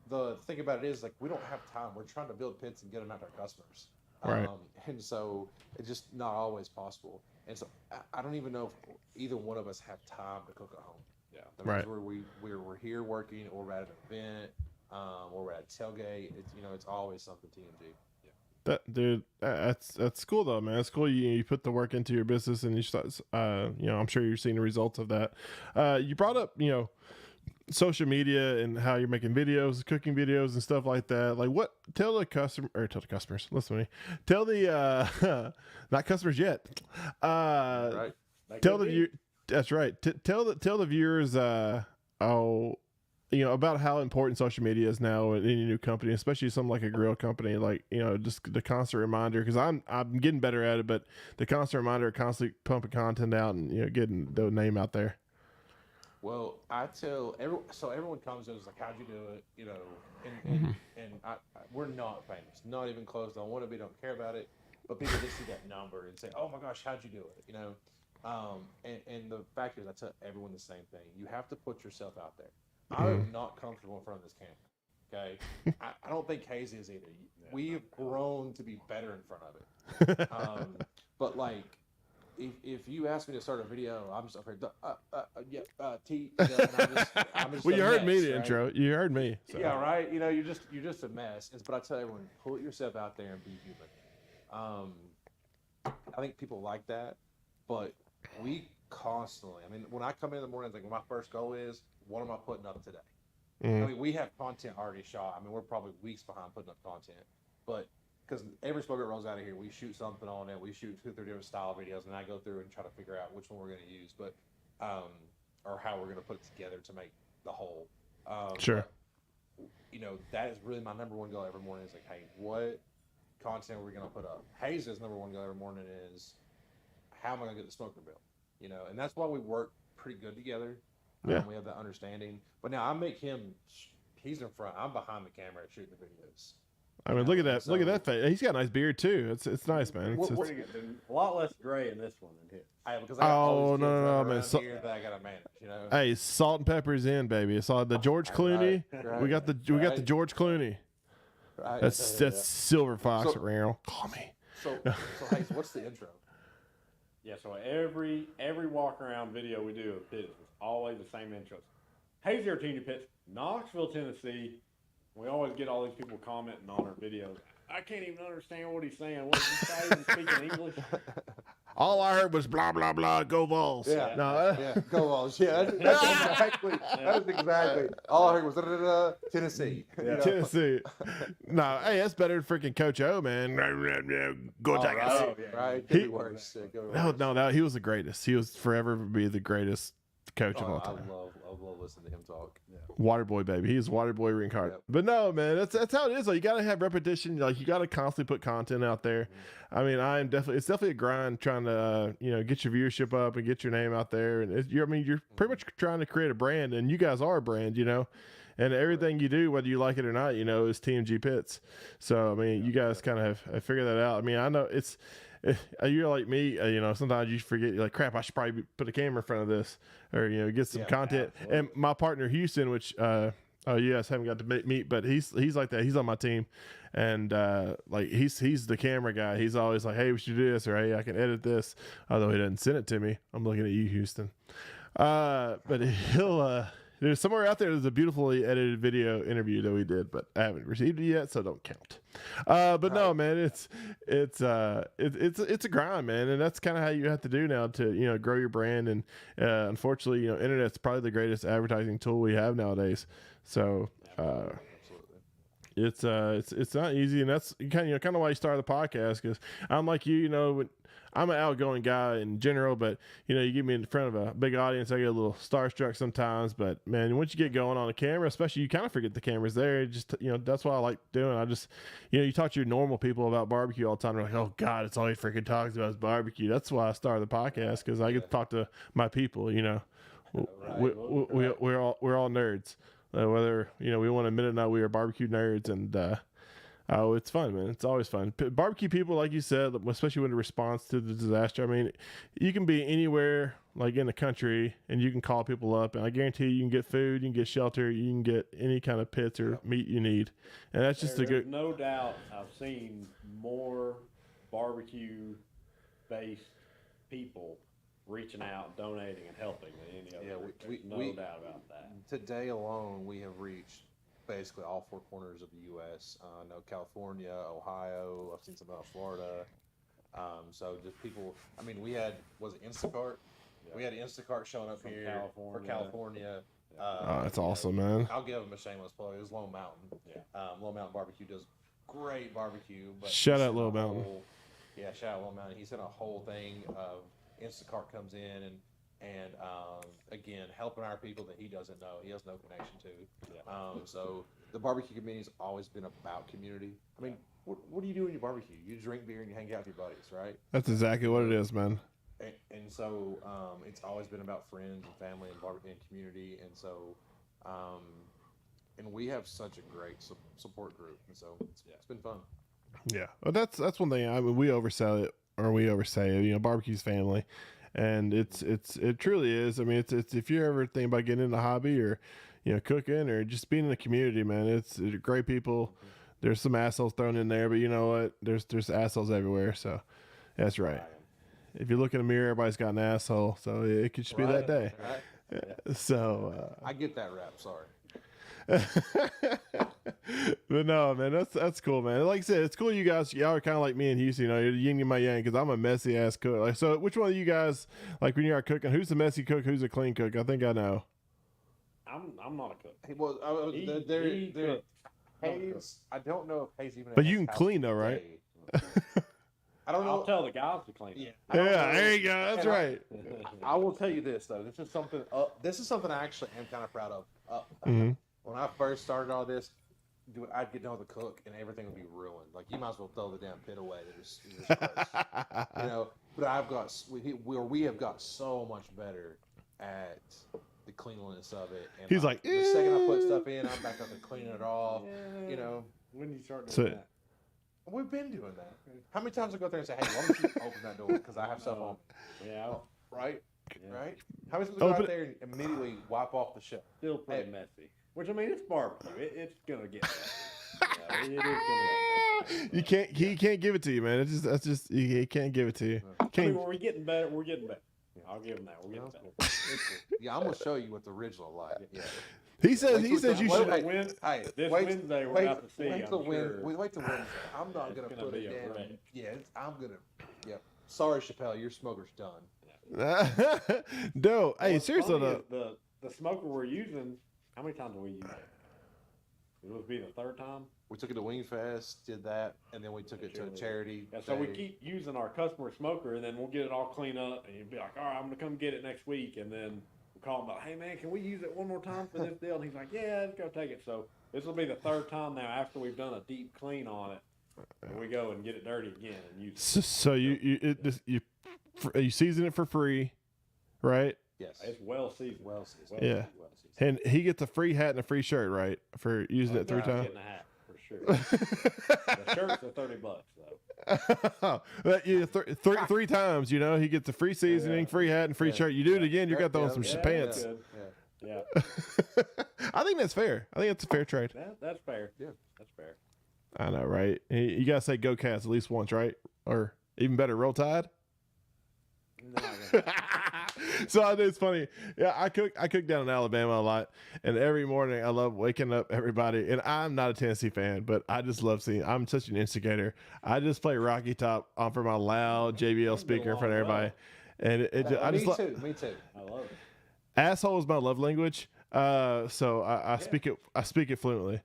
The thing about it is, like, we don't have time. We're trying to build pits and get them out to our customers. Right. And so it's just not always possible. And so I don't even know if either one of us have time to cook at home. Yeah. Right. We're here working, or we're at an event, or we're at a tailgate. It's always something TMG. That's cool though, man. It's cool. You put the work into your business, and you start. I'm sure you're seeing the results of that. You brought up, social media and how you're making videos, cooking videos and stuff like that. Like, what? Tell the customers. Listen to me. Tell the not customers yet. Right. Tell the view. That's right. Tell the viewers. About how important social media is now in any new company, especially something like a grill company. Like, just the constant reminder, because I'm getting better at it, but the constant reminder, constantly pumping content out and getting the name out there. Well, I tell everyone comes and is like, "How'd you do it?" And we're not famous, not even close. Don't want to be, don't care about it. But people just see that number and say, "Oh my gosh, how'd you do it?" And the fact is, I tell everyone the same thing. You have to put yourself out there. I am not comfortable in front of this camera. Okay, I don't think Hayes is either. We've grown to be better in front of it. But like, if you ask me to start a video, I'm just up here. I'm just Well, you heard me the right? intro. You heard me. So. Yeah, right. You're just a mess. But I tell everyone, pull yourself out there and be human. I think people like that, but we constantly. I mean, when I come in the morning, like, my first goal is, what am I putting up today? I mean, we have content already shot. I mean, we're probably weeks behind putting up content, but because every smoker rolls out of here, we shoot something on it. We shoot 2 or 3 different style videos, and I go through and try to figure out which one we're going to use, or how we're going to put it together to make the whole. Sure. you know, that is really my number one goal every morning. Is like, hey, what content are we gonna put up? Hayes' number one goal every morning is, how am I gonna get the smoker built? You know, and that's why we work pretty good together. Yeah. We have that understanding. But now I make him. He's in front. I'm behind the camera shooting the videos. I mean, look at that. Look at that face. He's got a nice beard too. It's nice, man. It's, Pretty good. A lot less gray in this one than his. Because I got all these kids no, running man. around here that I gotta manage. You know. Hey, salt and pepper's in, baby. It's all the George Clooney. Right. We got the George Clooney. Right. That's Silver Fox So- around. Call me. So Hayes, what's the intro? Yeah, so every walk around video we do of Pits is always the same intros. Hey there, Tmg Pits, Knoxville, Tennessee. We always get all these people commenting on our videos. I can't even understand what he's saying. What is he saying? Speaking English? All I heard was blah blah blah. Go Vols. Yeah. No. Yeah, go Vols. Yeah, that's exactly. That is exactly. All I heard was Tennessee. You know? Tennessee. No, hey, that's better than freaking Coach O, man. Go Oh, Tigers. right, right. Could be worse. Yeah, could be worse. No, he was the greatest. He was forever be the greatest coach of all I time. love listening to him talk. Yeah. Water boy, baby. He's water boy reincarnate. Yep. But no, man, that's how it is. Like, you gotta have repetition. Like, you gotta constantly put content out there. I mean, it's definitely a grind trying to get your viewership up and get your name out there. And you're pretty much trying to create a brand, and you guys are a brand, and everything you do, whether you like it or not, is Tmg Pits. So I mean, you guys kind of have figured that out. I mean, I know you're like me, sometimes you forget, you're like, crap, I should probably put a camera in front of this, or get some content. absolutely. And my partner Houston, which you guys haven't got to meet, but he's like that. He's on my team, and like he's the camera guy. He's always like, hey, we should do this, or hey, I can edit this, although he doesn't send it to me. I'm looking at you, Houston. But he'll there's somewhere out there. There's a beautifully edited video interview that we did, but I haven't received it yet, so don't count. But no, man, it's a grind, man, and that's kind of how you have to do now to grow your brand. And unfortunately, internet's probably the greatest advertising tool we have nowadays. So it's not easy, and that's kind of why you started the podcast. Because I'm like you, I'm an outgoing guy in general, but you get me in front of a big audience, I get a little starstruck sometimes. But man, once you get going on the camera, especially, you kind of forget the camera's there. Just that's what I like doing. I just you talk to your normal people about barbecue all the time. They're like, oh God, it's all he freaking talks about is barbecue. That's why I started the podcast, because I get to talk to my people. We're all nerds, whether we want to admit it or not. We are barbecue nerds, and oh, it's fun, man. It's always fun. Barbecue people, like you said, especially when the response to the disaster. I mean, you can be anywhere, like in the country, and you can call people up, and I guarantee you can get food, you can get shelter, you can get any kind of pits or meat you need. And that's just There's no doubt I've seen more barbecue-based people reaching out, donating, and helping than any other. Yeah, no doubt about that. Today alone, we have reached basically all four corners of the U.S. I know California, Ohio. I've seen some out of Florida. So just people. I mean, was it Instacart? Yeah. We had Instacart showing up here for California. oh, that's awesome, man. I'll give them a shameless plug. It was Lone Mountain. Yeah. Lone Mountain Barbecue does great barbecue. But Shout out Lone Mountain. Yeah, shout out Lone Mountain. He sent a whole thing of Instacart comes in and again, helping our people that he doesn't know, he has no connection to. Yeah. So the barbecue community's always been about community. I mean, what do you do in your barbecue? You drink beer and you hang out with your buddies, right? That's exactly what it is, man. And so it's always been about friends and family and barbecue and community. And so, and we have such a great support group. And so it's been fun. Yeah, well, that's one thing. I mean, we oversell it, or we oversay it. Barbecue's family. And it truly is. I mean, it's if you're ever thinking about getting into a hobby, or cooking, or just being in the community, man, it's great people. There's some assholes thrown in there, but you know what? There's assholes everywhere. So that's right. If you look in the mirror, everybody's got an asshole. So it could just be that day. Right. Yeah. So I get that rap. Sorry. But no, man, that's cool, man. Like I said, it's cool. Y'all are kind of like me and Houston. You're yin and my yang, because I'm a messy ass cook. Like, so which one of you guys, like when you are cooking, who's the messy cook, who's the clean cook? I think I know. I'm not a cook. Well, Hayes. I don't know if Hayes even. But you can clean though, right? I don't know. I'll tell the guys to clean. Yeah, there you go. That's right. I will tell you this though. This is something. This is something I actually am kind of proud of. when I first started all this, I'd get done with the cook and everything would be ruined. Like you might as well throw the damn pit away. It was gross. You know. But we have got so much better at the cleanliness of it. And He's like, the second I put stuff in, I'm back up and cleaning it off. Yeah. You know. When you start doing that? We've been doing that. How many times I go up there and say, "Hey, why don't you open that door?" Because I have stuff on. Yeah. Right. Yeah. Right. How many times we go out there and immediately wipe off the shelf? Still pretty messy. Which I mean, it's barbecue. It's gonna get messy. It is gonna get messy. You can't. He can't give it to you, man. That's just. He can't give it to you. I mean, we're getting better. We're getting better. I'll give him that. We're getting better. Yeah, I'm gonna show you what the original like. Yeah. He says you should. Hey, this Wednesday we're about to see. Wait till Wednesday. I'm not gonna put it down. Yeah, I'm gonna. Yep. Sorry, Chappelle, your smoker's done. No, hey, seriously though. The smoker we're using. How many times have we used it? It would be the third time. We took it to Wing Fest, did that, and then we took it to a charity. Yeah, so we keep using our customer smoker, and then we'll get it all cleaned up, and you'll be like, all right, I'm going to come get it next week. And then we'll call him about, hey, man, can we use it one more time for this deal? And he's like, yeah, let's go take it. So this will be the third time now after we've done a deep clean on it. And we go and get it dirty again and use it. So you season it for free, right? Yes. It's well seasoned. Well seasoned. Yeah. And he gets a free hat and a free shirt, right? For using it 3 times. Getting a hat for sure. The shirts are $30 though. 3 times, you know, he gets a free seasoning, free hat, and free shirt. You do it again, you got throwing some pants. Yeah. I think that's fair. I think it's a fair trade. That's fair. Yeah, that's fair. I know, right? You gotta say "Go Cats" at least once, right? Or even better, "Roll Tide." No, So I know it's funny. Yeah, I cook down in Alabama a lot, and every morning I love waking up everybody. And I'm not a Tennessee fan, but I just love seeing. I'm such an instigator. I just play Rocky Top on for my loud JBL speaker in front of everybody, and Me too. I love it. Asshole is my love language. So I speak it. I speak it fluently.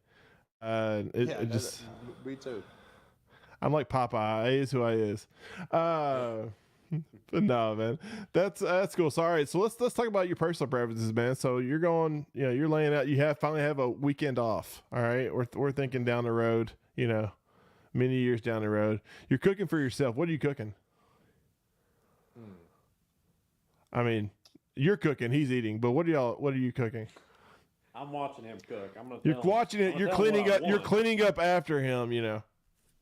Me too. I'm like Popeye. Is who I is. But no, man, that's cool. So all right, so let's talk about your personal preferences, man. So you're going, you know, you're laying out. You finally have a weekend off. All right, we're thinking down the road. You know, many years down the road. You're cooking for yourself. What are you cooking? I mean, you're cooking. He's eating. But what are you cooking? I'm watching him cook. I'm gonna. You're watching it. You're cleaning up. You're cleaning up after him. You know.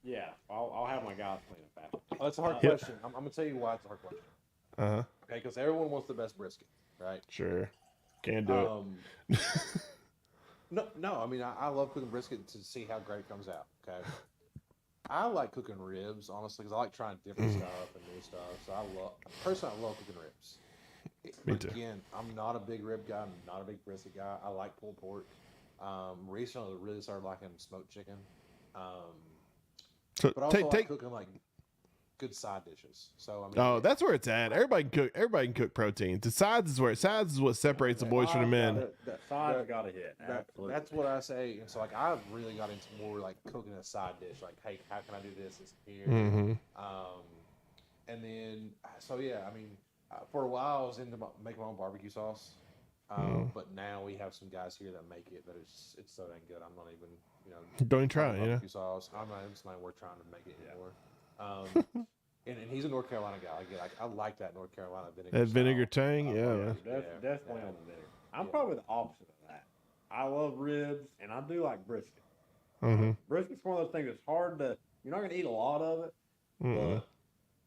Yeah, I'll have my guys clean up after. Oh, that's a hard question. I'm gonna tell you why it's a hard question. Okay, because everyone wants the best brisket, right? Sure. Can't do it. No. I mean, I love cooking brisket to see how great it comes out. Okay. I like cooking ribs, honestly, because I like trying different stuff and new stuff. So I love cooking ribs. Me too. Again, I'm not a big rib guy. I'm not a big brisket guy. I like pulled pork. Recently, I really started liking smoked chicken. So but also like cooking like good side dishes. So I mean, that's where it's at. Everybody can cook proteins. The sides is what separates the boys from the men. The sides gotta hit. Absolutely. That's what I say. And so like I've really got into more like cooking a side dish. Like, hey, how can I do this? It's here. Mm-hmm. And then so yeah, I mean, for a while I was into making my own barbecue sauce. But now we have some guys here that make it that it's so dang good. I'm not even, don't even try it, barbecue sauce. I'm not even worth trying to make it anymore. And he's a North Carolina guy. I like that North Carolina vinegar. That vinegar tang, yeah. Definitely on the vinegar. I'm probably the opposite of that. I love ribs, and I do like brisket. Brisket's one of those things that's hard to. You're not going to eat a lot of it, but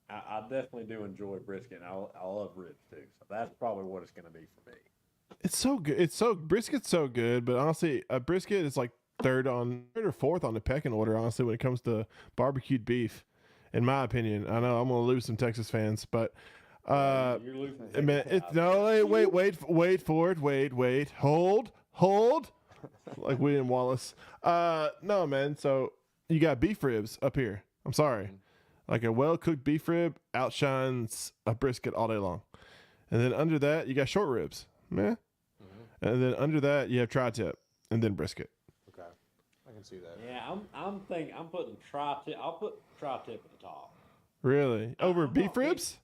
I definitely do enjoy brisket. And I love ribs too. So that's probably what it's going to be for me. It's so good. Brisket's so good, but honestly, a brisket is like third or fourth on the pecking order. Honestly, when it comes to barbecued beef. In my opinion, I know I'm gonna lose some Texas fans, but you're losing. Man, wait for it. Wait, hold, like William Wallace. No, man. So you got beef ribs up here. I'm sorry, like a well cooked beef rib outshines a brisket all day long, and then under that you got short ribs, man, and then under that you have tri-tip, and then brisket. Okay, I can see that. Yeah, I'm putting tri-tip. I'll put tri-tip at the top. Really? Over beef ribs?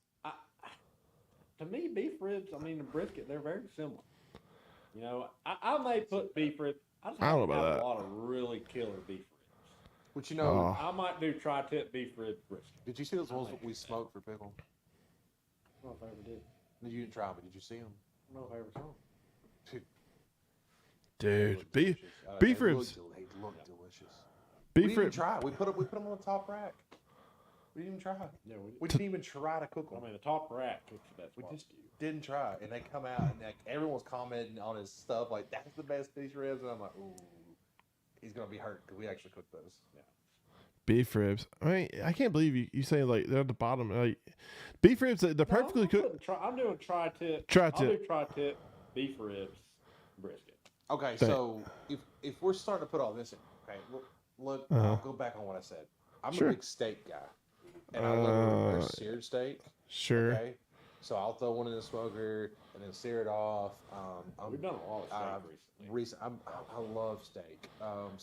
To me, beef ribs, I mean, the brisket, they're very similar. I may put beef ribs. I just I don't know haven't about had that. a lot of really killer beef ribs. But you know, I might do tri-tip beef rib brisket. did you see those ones that we smoked for pickle? I don't know if I ever did. You didn't try, but did you see them? I don't know if I ever saw them. Dude, beef They ribs. look delicious. Beef We didn't even ribs. try. We put them on the top rack. We didn't even try. Yeah, We didn't even try to cook I them. mean, the top rack cooks the best We barbecue. just didn't try, and they come out, and like everyone's commenting on his stuff, like that's the best beef ribs, and I'm like, ooh, he's gonna be hurt because we actually cooked those. Yeah. Beef ribs. I mean, I can't believe you say like they're at the bottom. Like beef ribs, they're perfectly cooked. I'm doing tri-tip. Tri-tip. I'll do tri-tip beef ribs brisket. Okay, Thank- so if we're starting to put all this in, okay, look, Uh-huh. I'll go back on what I said. I'm Sure. a big steak guy, and I love a seared steak. Sure. Okay, so I'll throw one in the smoker and then sear it off. We've done a lot of steak recently. I love steak. And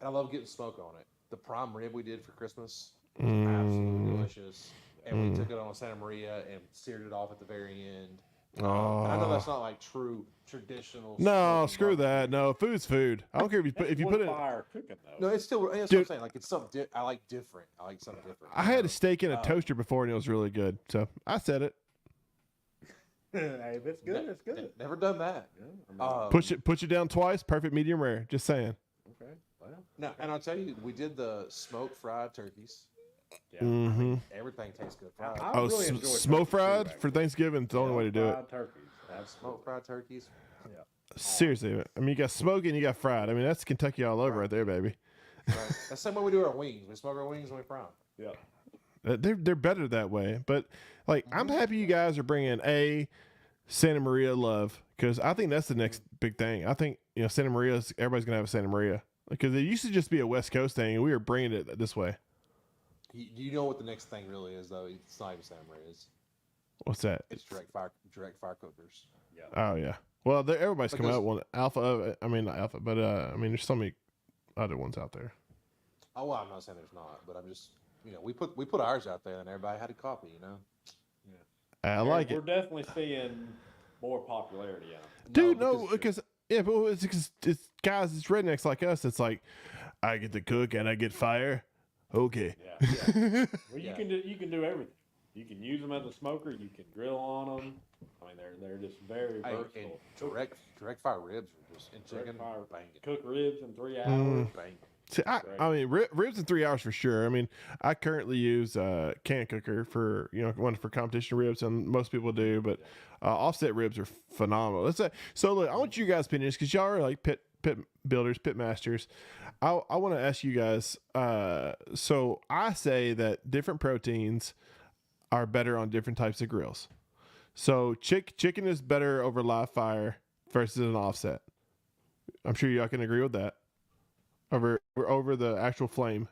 I love getting smoke on it. The prime rib we did for Christmas was absolutely delicious, and we took it on Santa Maria and seared it off at the very end. And I know that's not like true traditional. No, smoking screw that. barbecue. No, food's food. I don't care if you put it. fire cooking though. No, it's still. That's what I'm Dude. saying. Like it's something. I like different. I like something different. I had a steak in a toaster before and it was really good. So I said it. Hey, if it's good, it's good. Never done that. Push it down twice. Perfect medium rare. Just saying. Okay. Well, No, and I'll tell you, we did the smoked fried turkeys. yeah. Mm-hmm. Everything tastes good fried. I Oh, really enjoy smoke turkey too, fried actually. for Thanksgiving. It's the only way to do it. Fried turkeys. Smoked fried turkeys. Seriously, I mean, you got smoke and you got fried. I mean, that's Kentucky all over right there, baby. Right. That's the same way we do our wings. We smoke our wings and we fry 'em. Yeah. They're better that way. But like, I'm happy you guys are bringing Santa Maria love because I think that's the next big thing. I think Santa Maria's everybody's gonna have a Santa Maria because it used to just be a West Coast thing, and we are bringing it this way. You know what the next thing really is, though? It's not even Santa Maria's. What's that? It's direct fire cookers. Oh yeah. Well, everybody's coming Because- out with one alpha. I mean, not alpha, but I mean, there's so many other ones out there. Oh well, I'm not saying there's not, but I'm just we put ours out there and everybody had a copy. I like We're it, definitely seeing more popularity in them. dude. No, because but it's guys, it's rednecks like us. It's like I get to cook and I get fire. Okay. Yeah. Well, Yeah. you can do everything. You can use them as a smoker. You can grill on them. I mean, they're just very And versatile. direct fire ribs are just and Direct chicken fire. banging. Cook ribs in 3 hours. Banging. See, I mean, ribs in 3 hours for sure. I mean, I currently use can cooker for one for competition ribs, and most people do. But offset ribs are phenomenal. So look, I want you guys' opinions because y'all are like pit builders, pit masters. I want to ask you guys. So I say that different proteins are better on different types of grills. So chicken is better over live fire versus an offset. I'm sure y'all can agree with that. Over the actual flame,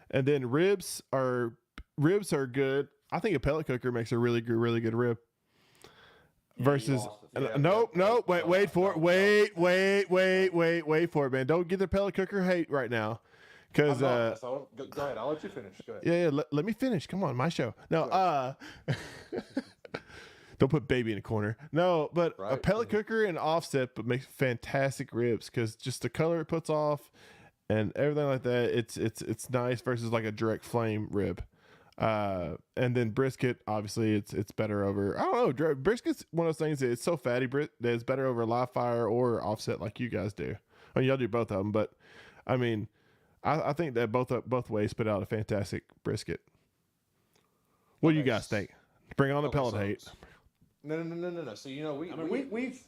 and then ribs are good. I think a pellet cooker makes a really good rib. Versus nope, wait for it. Wait for it, man. Don't get the pellet cooker hate right now, because Go ahead. I'll let you finish. Go ahead. yeah. Let me finish. Come on, my show. No, don't put baby in a corner. No, but a Right. pellet cooker and offset, but makes fantastic ribs because just the color it puts off and everything like that. It's nice versus like a direct flame rib. And then brisket, obviously, it's better over. I don't know. Brisket's one of those things that it's so fatty that it's better over live fire or offset like you guys do. I mean, y'all do both of them, but I mean, I think that both ways put out a fantastic brisket. What do you guys think? Bring on the pellet hate. No. So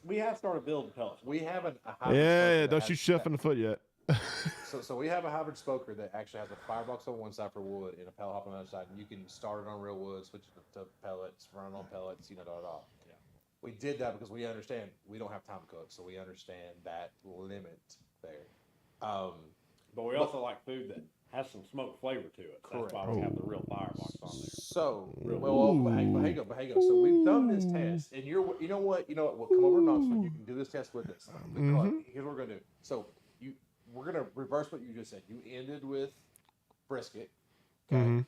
we have started building pellets. we have a hybrid Yeah, smoker that don't has- shoot yourself in the foot yet. So we have a hybrid smoker that actually has a firebox on one side for wood and a pellet hop on the other side, and you can start it on real wood, switch it to pellets, run it on pellets, Yeah. We did that because we understand we don't have time to cook, so we understand that limit there. But we also like food that has some smoke flavor to it. That's why we have the real firebox on there. So, but hang on. So we've done this test, and you know what? We'll come over to Knoxville. You can do this test with us. Here's what we're gonna do. So we're gonna reverse what you just said. You ended with brisket. Okay.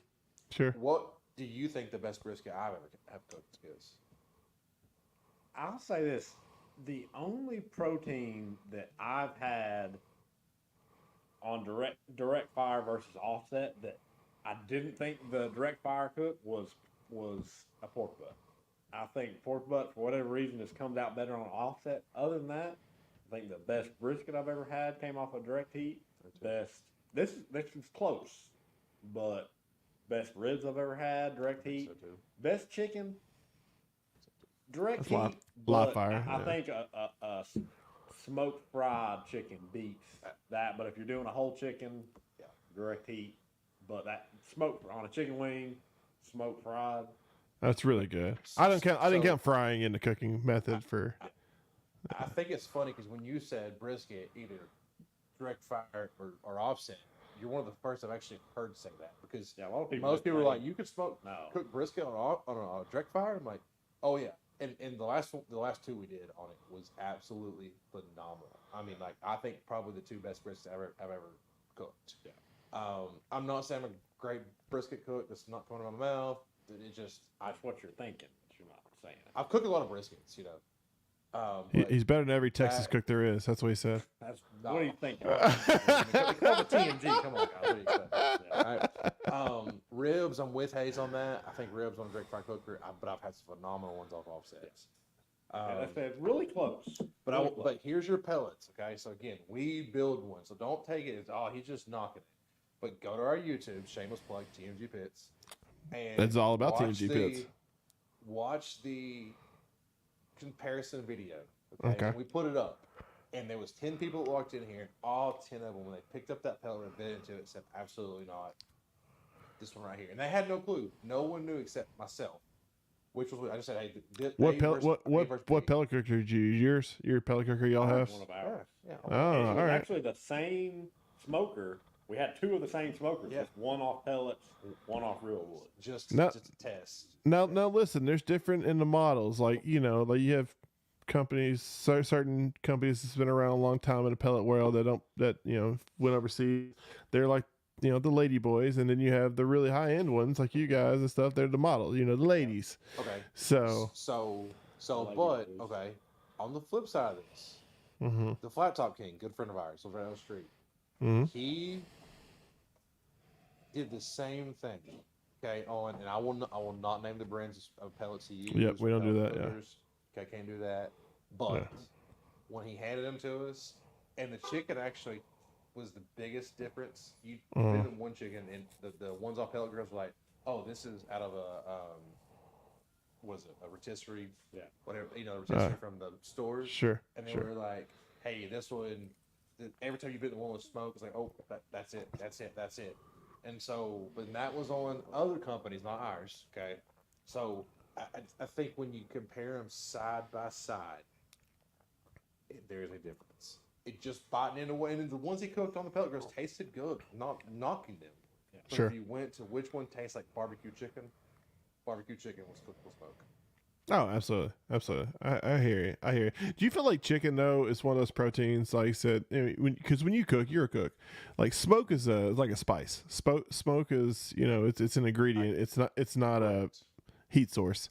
Sure. What do you think the best brisket I've ever have cooked is? I'll say this: The only protein that I've had on direct fire versus offset that I didn't think the direct fire cook was a pork butt. I think pork butt, for whatever reason, just comes out better on offset. Other than that, I think the best brisket I've ever had came off of direct heat. This is close, but best ribs I've ever had, direct heat. So too. Best chicken, direct That's heat. live fire. I think a smoked fried chicken beats that. But if you're doing a whole chicken, direct heat. But that smoked on a chicken wing, smoked fried. That's really good. I didn't count frying in the cooking method for. I think it's funny because when you said brisket, either direct fire or offset, you're one of the first I've actually heard say that, because a lot of people most people are like, you could No. cook brisket on a direct fire. I'm like, oh yeah. And the last two we did on it was absolutely phenomenal. I mean, like, I think probably the two best briskets I've ever cooked. Yeah. I'm not saying I'm a great brisket cook. That's not coming out of my mouth. It just, That's what you're thinking, but you're not saying it. I've cooked a lot of briskets, you know. He's better than every Texas cook there is. That's what he said. What do you think? Call the TMG. Come on, guys. What do you expect? Yeah. All right. Ribs, I'm with Hayes on that. I think ribs on a direct fire cooker, but I've had some phenomenal ones off offsets. That's really close. But here's your pellets, okay? So again, we build one, so don't take it as, he's just knocking it. But go to our YouTube, shameless plug, Tmg Pits, and That's all about Tmg Pits. Watch the comparison video. Okay. And we put it up, and there was 10 people that walked in here, and all 10 of them, when they picked up that pellet and bit into it, said, absolutely not. This one right here, and they had no clue. No one knew except myself. Which was, I just said, hey, what pellet cooker did you use? Your pellet cooker y'all have? One of ours. Yeah. Oh, all right. Actually, the same smoker. We had two of the same smokers. Yeah. Just one off pellets, one off real wood. Just a test. Now, listen. There's different in the models. Like, you know, like you have companies, certain companies that's been around a long time in the pellet world that went overseas. They're like, you know, the lady boys, and then you have the really high end ones like you guys and stuff. They're the model, you know, the ladies. Okay. So, but okay. On the flip side of this, the Flat Top King, good friend of ours, over down the street, he did the same thing. Okay, and I will not name the brands of pellets he used. Yep, we don't do that. Cookers. Okay, can't do that. But when he handed them to us, and the chicken actually was the biggest difference. You did them one chicken, and the ones off pellet grills were like, oh, this is out of a rotisserie, whatever, rotisserie from the stores. Sure. And they were like, hey, this one, every time you bit the one with smoke, it's like, oh, that's it. And so, but that was on other companies, not ours. Okay. So I think when you compare them side by side, there is a difference. It just biting into one, and the ones he cooked on the pellet grills tasted good, not knocking them. Yeah. But if you went to which one tastes like barbecue chicken was cooked with smoke. Oh, absolutely. I hear you. Do you feel like chicken though is one of those proteins? Like I said, because when you cook, you're a cook. Like smoke is like a spice. Smoke is, it's an ingredient. It's not a heat source.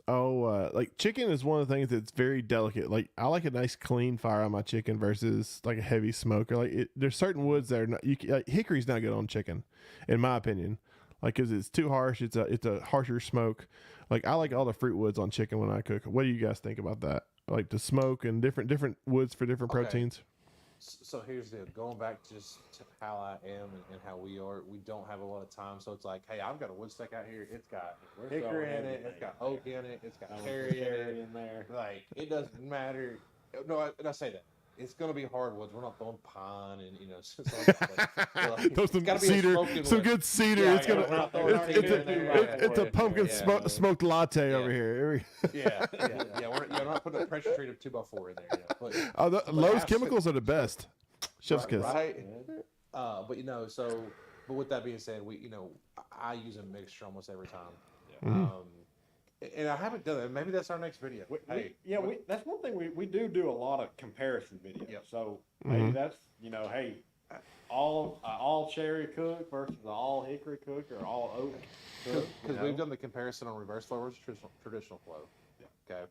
Like chicken is one of the things that's very delicate. Like I like a nice clean fire on my chicken versus like a heavy smoker. Like there's certain woods that are not. Like, hickory's not good on chicken, in my opinion. Like, cause it's too harsh. It's a harsher smoke. Like I like all the fruit woods on chicken when I cook. What do you guys think about that? Like the smoke and different woods for different proteins. So here's the going back just to how I am and how we are. We don't have a lot of time, so it's like, hey, I've got a wood stack out here. It's got hickory in it. It's got oak in it. It's got cherry in there. Like it doesn't matter. No, I say that. It's gonna be hardwoods. We're not throwing pine and throw some cedar, some good cedar. It's a pumpkin smoked latte over here. We're not putting a pressure treated 2x4 in there. But Lowe's chemicals are the best. Chef's kiss. Right. But with that being said, I use a mixture almost every time. And I haven't done it. Maybe that's our next video. That's one thing we do a lot of comparison videos. Yep. So maybe that's all cherry cook versus the all hickory cook or all oak cook. Because we've done the comparison on reverse flow versus traditional flow. Yeah. Okay.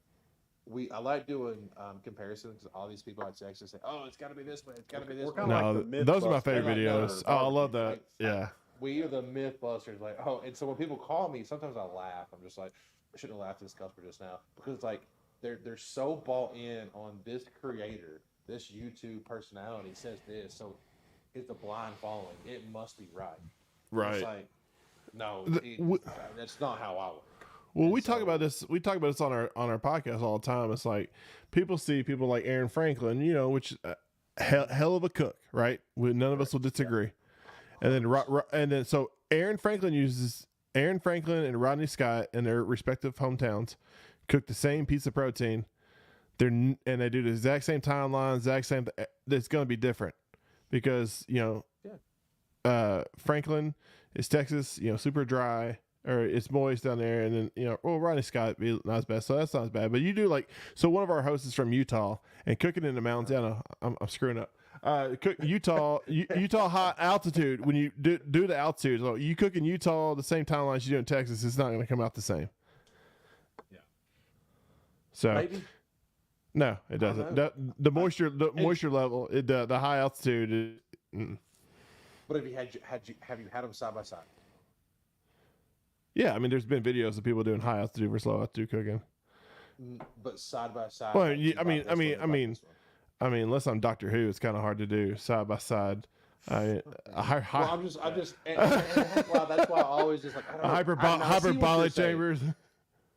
I like doing comparisons because all these people I actually say, "Oh, it's got to be this way. It's got to be this We're way." kinda like No, the those are my Mythbusters. favorite They're like, videos. no, Oh, I love barbecue, that. right? Yeah. We are the Mythbusters. Like, oh, and so when people call me, sometimes I laugh. I'm just like, I shouldn't have laughed at this customer just now because like they're so bought in on this creator, this YouTube personality says this, so it's a blind following. It must be right. Right. It's like, no, that's not how I work. Well, And we talk so- about this. We talk about this on our podcast all the time. It's like people see people like Aaron Franklin, which hell of a cook, right? None of us will disagree. And then so Aaron Franklin and Rodney Scott in their respective hometowns cook the same piece of protein. They do the exact same timeline, exact same. It's going to be different because Franklin is Texas, super dry. Or it's moist down there, and then Rodney Scott be not as bad, so that's not as bad. But you do so one of our hosts is from Utah, and cooking in the mountains. I'm screwing up. Utah high altitude. When you do the altitude, so you cook in Utah the same timeline as you do in Texas, it's not going to come out the same. Yeah. So Maybe. no, it doesn't. The moisture level, the high altitude. But have you had them side by side? Yeah, I mean, there's been videos of people doing high altitude versus low altitude cooking. But side by side. Well, like, I mean, unless I'm Doctor Who, it's kind of hard to do side by side. Well, I'm just, and that's why I always just like I don't know. I see what you're hyperbolic saying. chambers.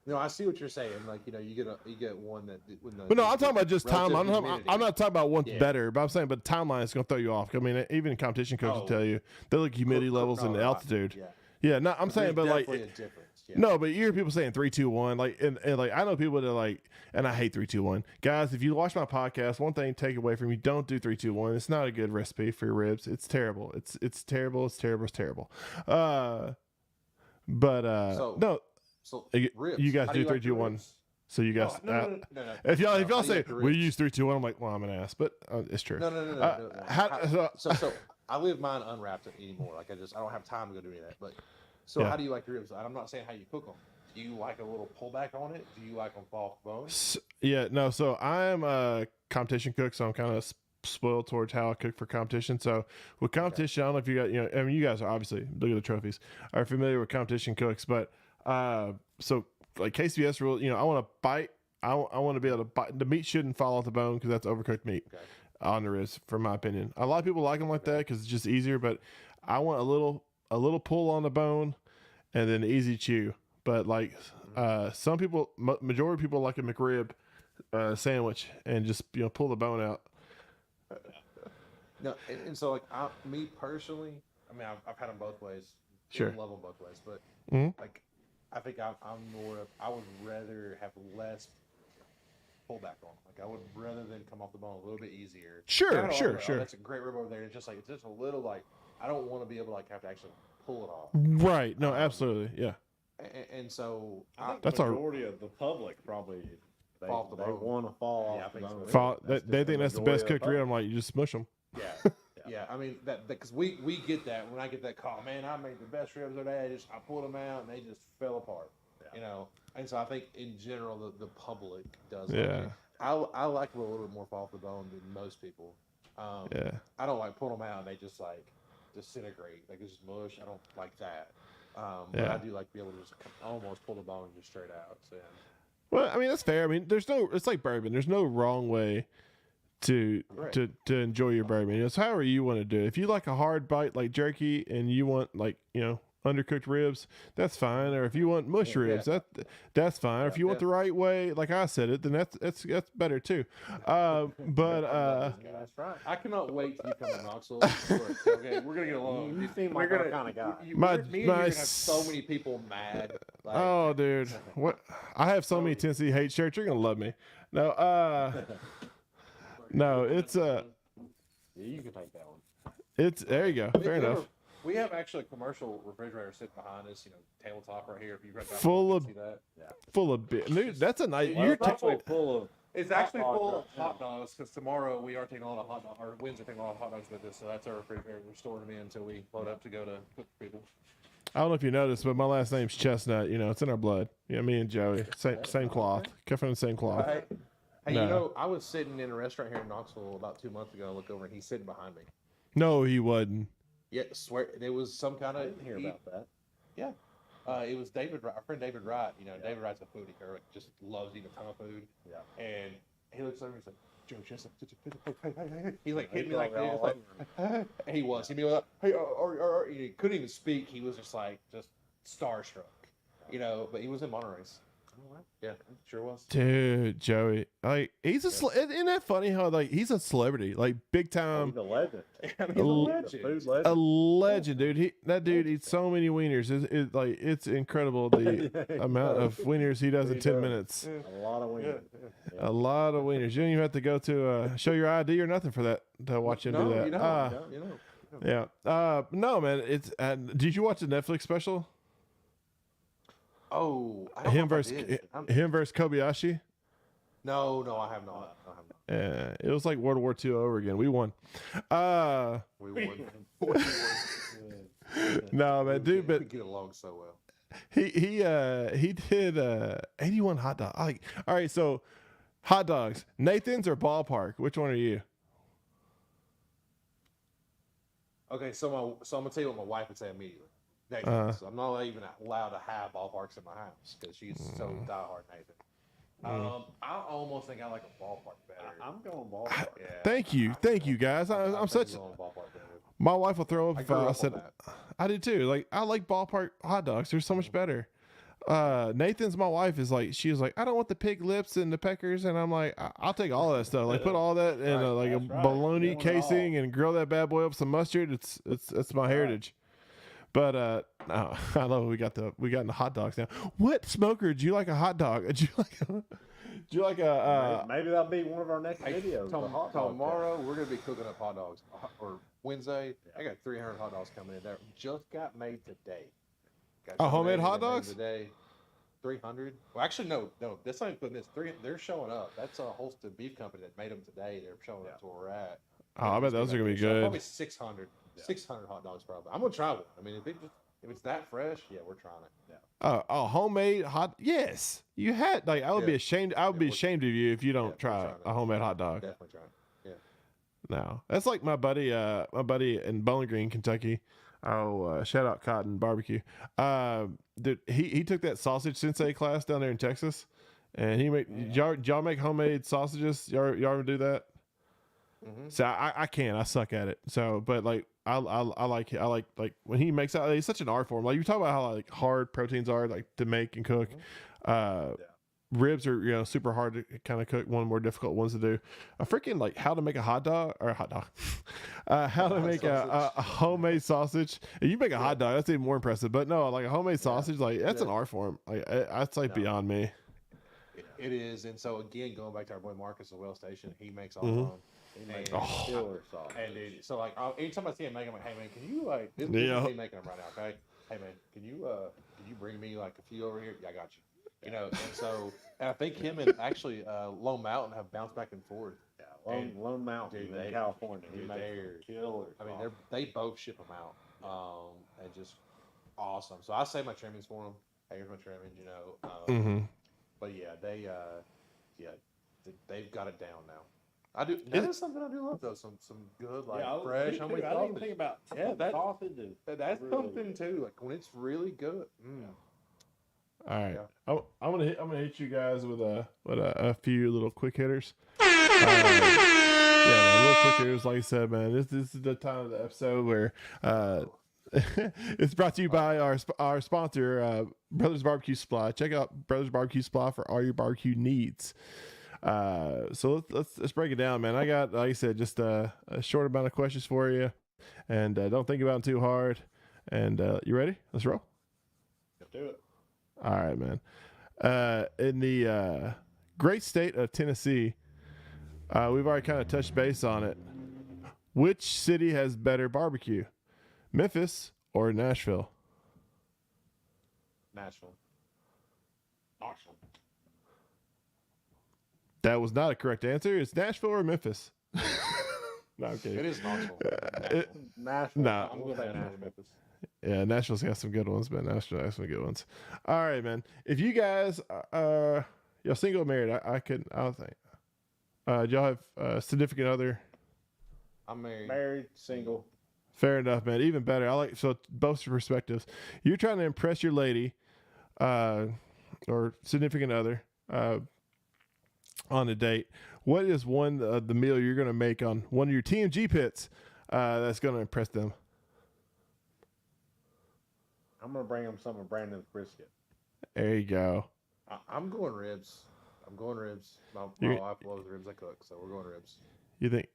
No, I see what you're saying. Like you get one that. But no, I'm talking about just time. relative I'm not talking about one's Yeah. better, but I'm saying, but timeline is going to throw you off. I mean, even competition coaches Oh. tell you they look at humidity levels and altitude. Yeah, no, I'm saying, but There's like, definitely a difference. Yeah. no, but you hear people saying 3, 2, 1, like, and like I know people that like, and I hate 3, 2, 1. Guys, if you watch my podcast, one thing take away from you: don't do 3, 2, 1. It's not a good recipe for your ribs. It's terrible. It's terrible. It's terrible. It's terrible. No. So You ribs. guys How do you 3, like 2, your 1. ribs? So you guys, No. if y'all How do you say like your we ribs? use 3, 2, 1, I'm like, well, I'm an ass, but it's true. No. How, So I leave mine unwrapped anymore. Like I don't have time to go do any of that. But so Yeah. how do you like your ribs? I'm not saying how you cook them. Do you like a little pullback on it? Do you like them fall off the bone? So I'm a competition cook, so I'm kind of spoiled towards how I cook for competition. So with competition, I don't know if you got, I mean, you guys are obviously, look at the trophies, are familiar with competition cooks, but so like KCBS rule, I want to bite. I want to be able to bite. The meat shouldn't fall off the bone because that's overcooked meat on the ribs, from my opinion. A lot of people like them like that because it's just easier, but I want a little pull on the bone and then easy chew. But like some people, majority of people like a McRib sandwich and just pull the bone out. No, and so like me personally, I mean I've had them both ways. Sure. I love them both ways, but like I think I'm more of I would rather have less pullback on. Like I would rather than come off the bone a little bit easier. Sure. Oh, that's a great rib over there. It's just a little like I don't want to be able to have to actually pull it off. Right. No, absolutely. Yeah. And so I think That's the our- majority of the public probably they Fall off the bone. want to fall Yeah, I off the think so. bone. They think that's the best cooked rib. I'm like, you just smush them. yeah. I mean that because we get that when I get that call, man, I made the best ribs today. I pulled them out and they just fell apart. And so I think in general the public does. Yeah. I like a little bit more fall off the bone than most people. Yeah. I don't like pulling them out and they just like disintegrate, like it's just mush. I don't like that. But Yeah. I do like to be able to just almost pull the bone just straight out. So, Well, I mean, that's fair. I mean, it's like bourbon. There's no wrong way to enjoy your bourbon. It's however you want to do it. If you like a hard bite like jerky and you want undercooked ribs, that's fine. Or if you want mush ribs, that's fine. Or if you want the right way, like I said it, then that's better too. But that's right. I cannot wait till you come to Knoxville. Okay, we're gonna get along. You seem like our kind of guy. Me and you're gonna have so many people mad. Like, oh, dude, what? I have so many Tennessee hate shirts. You're gonna love me. No, it's Yeah, you can take that one. it's there you go. Fair enough. We have actually a commercial refrigerator sitting behind us. Tabletop right here. If you read that, Full you of- can see that. Full of beer, dude. That's a nice. Well, You're it's actually full of. It's Hot actually dogs full right of now. hot dogs because tomorrow we are taking a lot of hot dogs. Our winds are taking a lot of hot dogs with us, so that's our refrigerator. We're storing them in until we load up to go to cook for people. I don't know if you noticed, but my last name's Chestnut. You know, it's in our blood. Yeah, me and Joey, same cloth, cut from the same cloth. Hey, No. you know, I was sitting in a restaurant here in Knoxville about 2 months ago. I look over and he's sitting behind me. No, he wasn't. Yeah, swear it was some kind I of didn't hear about that. Yeah, it was David, our friend David Wright. You know, David Wright's a foodie. Or just loves eating a ton of food. Yeah. And he looks over and he's like, Joe Chestnut, hey. He like hit He's me like probably this. all Like, over he was. He be like, hey, he couldn't even speak. He was just like, just starstruck. You know, but he was in Monterey's. Yeah, sure was. Dude, Joey, like he's a isn't that funny how like he's a celebrity, like big time, He's a legend. I mean, A legend. Food a legend. legend, dude. That dude eats so many wieners. It's incredible the amount of wieners he does in 10 minutes. A lot of women. A lot of wieners. You don't even have to go to show your ID or nothing for that to watch him do that. You know, you know. Yeah. No, man. It's. Did you watch the Netflix special? Oh, I don't Him know if I versus did. him versus Kobayashi. No, I have not. I have not. Yeah, it was like World War II over again. We won. We won. No, man, dude, but we get along so well. he did 81 hot dog. Like, all right, so hot dogs, Nathan's or Ballpark? Which one are you? Okay, so I'm gonna tell you what my wife would say immediately. Nathan. So I'm not even allowed to have ballparks in my house because she's so diehard Nathan. I almost think I like a ballpark better. I'm going ballpark. Yeah. Thank you, guys. I'm such. going ballpark better. My wife will throw up if grew I up said. on that. I did too. Like I like Ballpark hot dogs. They're so much better. Nathan's my wife is like she was like I don't want the pig lips and the peckers and I'm like I'll take all that stuff like put all that in like a That's right. bologna Doing it casing and grill that bad boy up with some mustard. It's my heritage. But no, I love we got in the hot dogs now. What smoker? Do you like a hot dog? Do you like a Maybe that'll be one of our next videos. the hot dog Tomorrow we're gonna be cooking up hot dogs. Or Wednesday, I got 300 hot dogs coming in there. Just got made today. homemade hot dogs? Today. 300. Well, actually, no. That's not even putting this. They're showing up. That's a Holston Beef Company that made them today. They're showing up to where we're at. Oh, I bet those are gonna be So good. Probably 600. 600 hot dogs probably. I'm gonna try one. I mean, if it's that fresh, yeah, we're trying it. Yeah. Homemade hot. Yes, you had like I would be ashamed. I would be ashamed of you if you don't try trying a it. homemade hot dog. Definitely trying it. Yeah. No, that's like my buddy in Bowling Green, Kentucky. Oh, shout out Cotton Barbecue. Dude, he took that sausage sensei class down there in Texas, and he made y'all make homemade sausages. Y'all ever do that? Mm-hmm. So I can't. I suck at it. So, but like I like it. I like when he makes out. It's such an art form. Like you talk about how like hard proteins are like to make and cook. Ribs are super hard to kind of cook. One of the more difficult ones to do. A freaking like how to make a hot dog. How to make a homemade sausage. If you make a hot dog, that's even more impressive. But no, like a homemade sausage, like that's an art form. Like that's like beyond me. It is, and so again, going back to our boy Marcus at Well Station, he makes all Mm-hmm. of them. He makes Oh. killer sauce. And dude, so like anytime I see him making, I'm like, hey man, can you like this Yeah. is me making them right now, okay? Hey man, can you bring me like a few over here? Yeah, I got you. You know, and so and I think him and actually Lone Mountain have bounced back and forth. Yeah, And- Lone Mountain dude, in California. He dude, makes they're- killer I mean, sauce. they both ship them out, and just awesome. So I save my trimmings for them. Hey, here's my trimmings, you know. Mm-hmm. But yeah, they've got it down now. I do. That is something I do love though. Some good like fresh me homemade too. I didn't even sausage. think about Yeah, that- sausage. Is That's really something too. Like when it's really good. All right, Yeah. I'm gonna hit you guys with a few little quick hitters. Little quick hitters. Like I said, man, this is the time of the episode where it's brought to you by our sponsor, Brothers Barbecue Supply. Check out Brothers Barbecue Supply for all your barbecue needs. So let's break it down, man. I got, like I said, just a short amount of questions for you, and don't think about them too hard. And you ready? Let's roll. Let's do it. All right, man. In the great state of Tennessee, we've already kind of touched base on it. Which city has better barbecue, Memphis or Nashville? Nashville. Awesome. That was not a correct answer. It's Nashville or Memphis. No, I'm kidding. It is Knoxville. It- Nashville. No. I'm going to say Nashville. Yeah, Nashville's got some good ones, man. Nashville has some good ones. All right, man. If you guys, y'all single or married, I don't think. Do y'all have a significant other? I'm married. Married, single. Fair enough, man. Even better. I like so both perspectives. You're trying to impress your lady, or significant other, on a date. What is one the meal you're going to make on one of your TMG pits that's going to impress them? I'm gonna bring them some of Brandon's brisket. There you go. I'm going ribs. My wife loves the ribs I cook, so we're going ribs. You think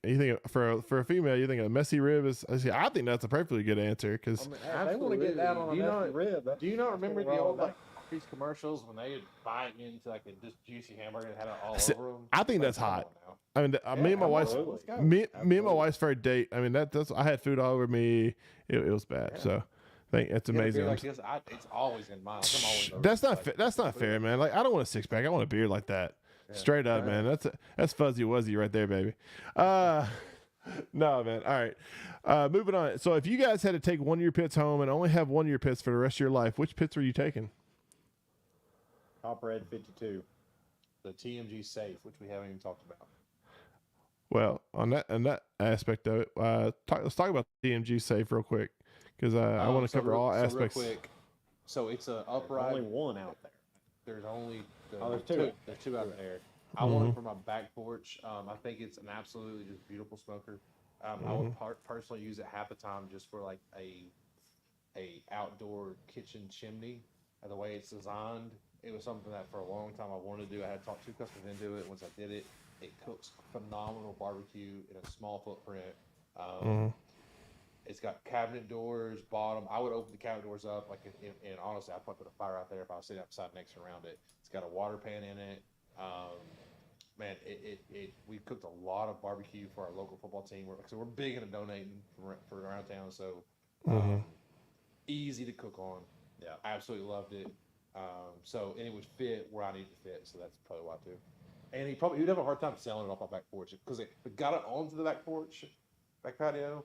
for a female, you think a messy rib is? I think that's a perfectly good answer because They want to get down on a messy rib. Do you not remember the wrong old with like these commercials when they would bite into like this juicy hamburger and had it all over them? I think that's hot. I mean, me and my wife's me and my wife's first date. I mean, that's I had food all over me. It was bad. Yeah. So. I think it's amazing. Like this, it's always in mind. That's not fair, man. Like I don't want a 6-pack. I want a beer like that. Yeah. Straight up, man. That's fuzzy wuzzy right there, baby. No, man. All right. Moving on. So if you guys had to take one of your pits home and only have one of your pits for the rest of your life, which pits are you taking? Copperhead 52. The TMG safe, which we haven't even talked about. Well, on that aspect of it, let's talk about the TMG safe real quick. Because I want to cover all aspects. Real quick, so it's an upright. There's only one out there. There's only there's two. There's two out there. I want it for my back porch. I think it's an absolutely just beautiful smoker. I would personally use it half the time just for like a outdoor kitchen chimney. And the way it's designed, it was something that for a long time I wanted to do. I had talked two customers into it. Once I did it, it cooks phenomenal barbecue in a small footprint. It's got cabinet doors, bottom. I would open the cabinet doors up, like, and honestly, I'd probably put a fire out there if I was sitting outside next to around it. It's got a water pan in it. Man, we cooked a lot of barbecue for our local football team. We're big into donating for around town, so easy to cook on. Yeah, absolutely loved it. And it would fit where I needed to fit, so that's probably why too. And he'd have a hard time selling it off my back porch because it got it onto the back porch, back patio.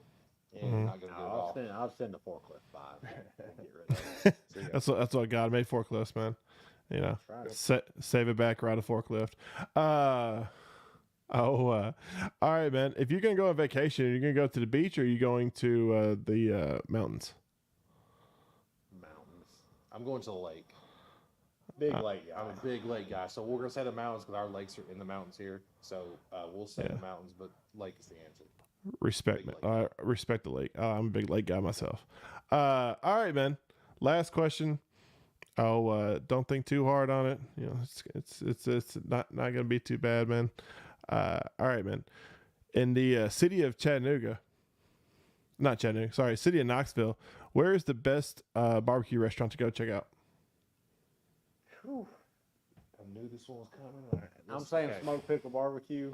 And not gonna do it all. I'll send the forklift by. Get rid of it. That's what God made forklifts, man. You know, save it back, ride a forklift. All right, man. If you're gonna go on vacation, are you gonna go to the beach or are you going to the mountains? Mountains. I'm going to the lake. Big lake guy. I'm a big lake guy, so we're gonna say the mountains because our lakes are in the mountains here. So we'll say the mountains, but lake is the answer. Respect, man. Respect the lake. I'm a big lake guy myself. All right, man. Last question. Don't think too hard on it. You know, it's not gonna be too bad, man. All right, man. In the city of Chattanooga, not Chattanooga, sorry, city of Knoxville, where is the best barbecue restaurant to go check out? Whew. I knew this one was coming. All right, I'm saying Smoke Pickle Barbecue.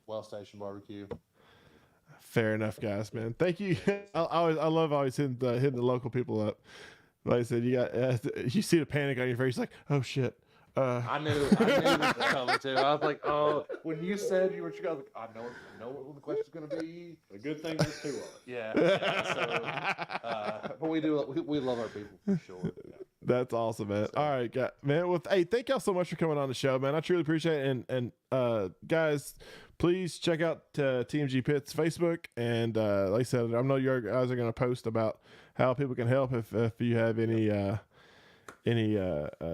Well Station Barbecue. Fair enough, guys, man. Thank you. I love always hitting the local people up. Like I said, you see the panic on your face, like, oh shit. I knew this was coming too. I was like, oh, when you said you were, I was like, I know what the question's gonna be. The good thing there's two of us. Yeah. So, but we love our people for sure. Yeah. That's awesome, man. So, all right, man. Well, hey, thank y'all so much for coming on the show, man. I truly appreciate it. And guys, please check out Tmg Pits Facebook. And like I said, I know you guys are going to post about how people can help if you have any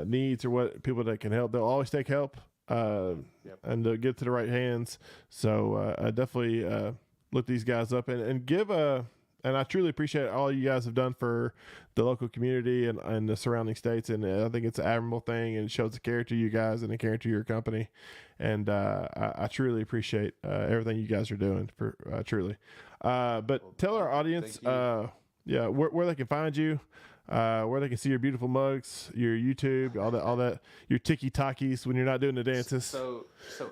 needs or what people that can help. They'll always take help and they'll get to the right hands. So I definitely look these guys up and give and I truly appreciate all you guys have done for the local community and the surrounding states. And I think it's an admirable thing, and it shows the character of you guys and the character of your company. And I truly appreciate everything you guys are doing for truly. But tell our audience, where they can find you, where they can see your beautiful mugs, your YouTube, all that, your tiki-takis when you're not doing the dances. So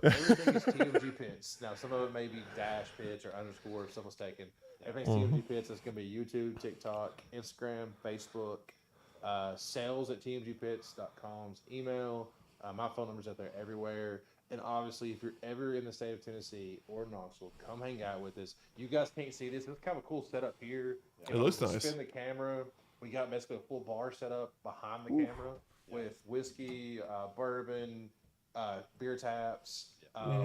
everything is Tmg Pits. Now, some of it may be dash pitch or underscore if someone's taken. Everything's Tmg Pits. It's going to be YouTube, TikTok, Instagram, Facebook, sales at tmgpits.com's email. My phone number's out there everywhere. And obviously, if you're ever in the state of Tennessee or Knoxville, come hang out with us. You guys can't see this. It's kind of a cool setup here. It looks nice. Spin the camera. We got basically a full bar set up behind the camera with whiskey, bourbon, beer taps.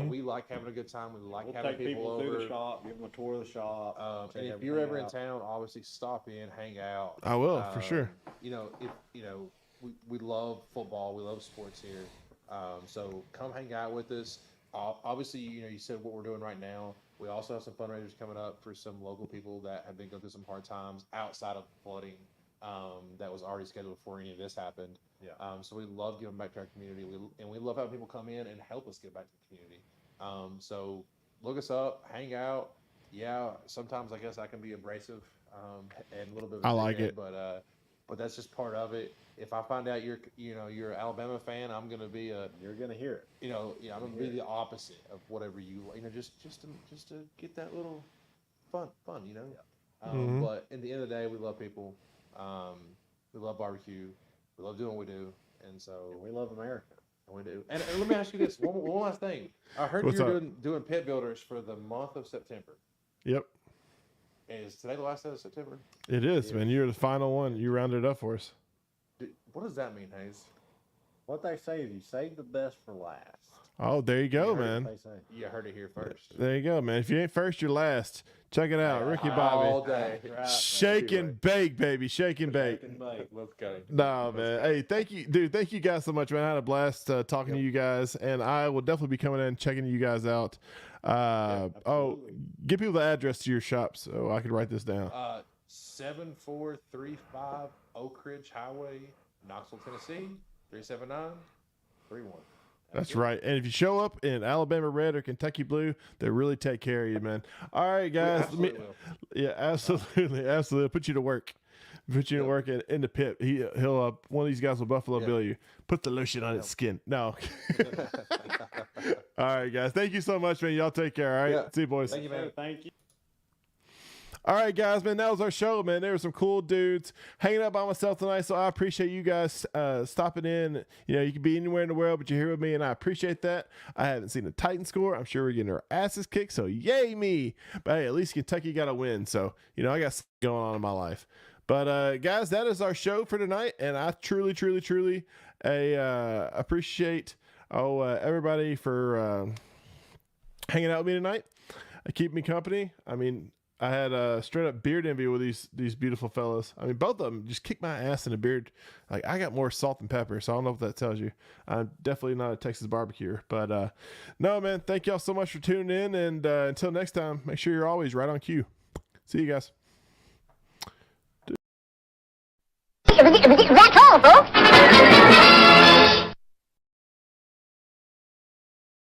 We like having a good time. We like having take people over. through the shop, give them a tour of the shop. And if you're ever in town, obviously stop in, hang out. I will for sure. You know, if you know, we love football, we love sports here. So come hang out with us. Obviously, you know, you said what we're doing right now. We also have some fundraisers coming up for some local people that have been going through some hard times outside of flooding. That was already scheduled before any of this happened. Yeah. So we love giving back to our community. We love having people come in and help us give back to the community. So look us up, hang out. Yeah, sometimes I guess I can be abrasive and a little bit. I like it, but that's just part of it. If I find out you're an Alabama fan, I'm gonna be You're gonna hear it. I'm gonna be the opposite of whatever just to get that little fun. But in the end of the day, we love people. We love barbecue. We love doing what we do, and so We love America. and we do. And let me ask you this one last thing. I heard What's you were up? doing pit builders for the month of September. Yep, Is today the last day of September? it is, man. You're the final one. You rounded it up for us. What does that mean, Hayes? What they say is you save the best for last. Oh, there you go, You heard man. what they say. You heard it here first. There you go, man. If you ain't first, you're last. Check it out, Ricky All Bobby. day. Right, Shake and bake, baby. Shake and bake. Let's go. No, man. Hey, thank you, dude. Thank you guys so much, man. I had a blast talking to you guys, and I will definitely be coming in and checking you guys out. Give people the address to your shop so I can write this down. 7435 Oak Ridge Highway, Knoxville, Tennessee, 37931. That's right. And if you show up in Alabama red or Kentucky blue, they really take care of you, man. All right, guys. Absolutely will. Yeah, absolutely, absolutely. Put you to work. Put you to work in the pit. He'll one of these guys will Buffalo Bill you. Put the lotion on its skin. No. All right, guys. Thank you so much, man. Y'all take care. All right. Yeah. See you, boys. Thank you, man. Thank you. All right, guys, man, that was our show, man. There were some cool dudes hanging out by myself tonight, so I appreciate you guys stopping in. You can be anywhere in the world, but you're here with me, and I appreciate that. I haven't seen a Titan score. I'm sure we're getting our asses kicked, so yay me. But hey, at least Kentucky got a win, so, I got something going on in my life. But, guys, that is our show for tonight, and I truly, truly, truly appreciate everybody for hanging out with me tonight, keeping me company. I mean, I had a straight up beard envy with these beautiful fellas. I mean, both of them just kicked my ass in the beard. Like, I got more salt than pepper, so I don't know what that tells you. I'm definitely not a Texas barbecuer. But, no, man, thank y'all so much for tuning in. And until next time, make sure you're always right on cue. See you guys. That's all, folks.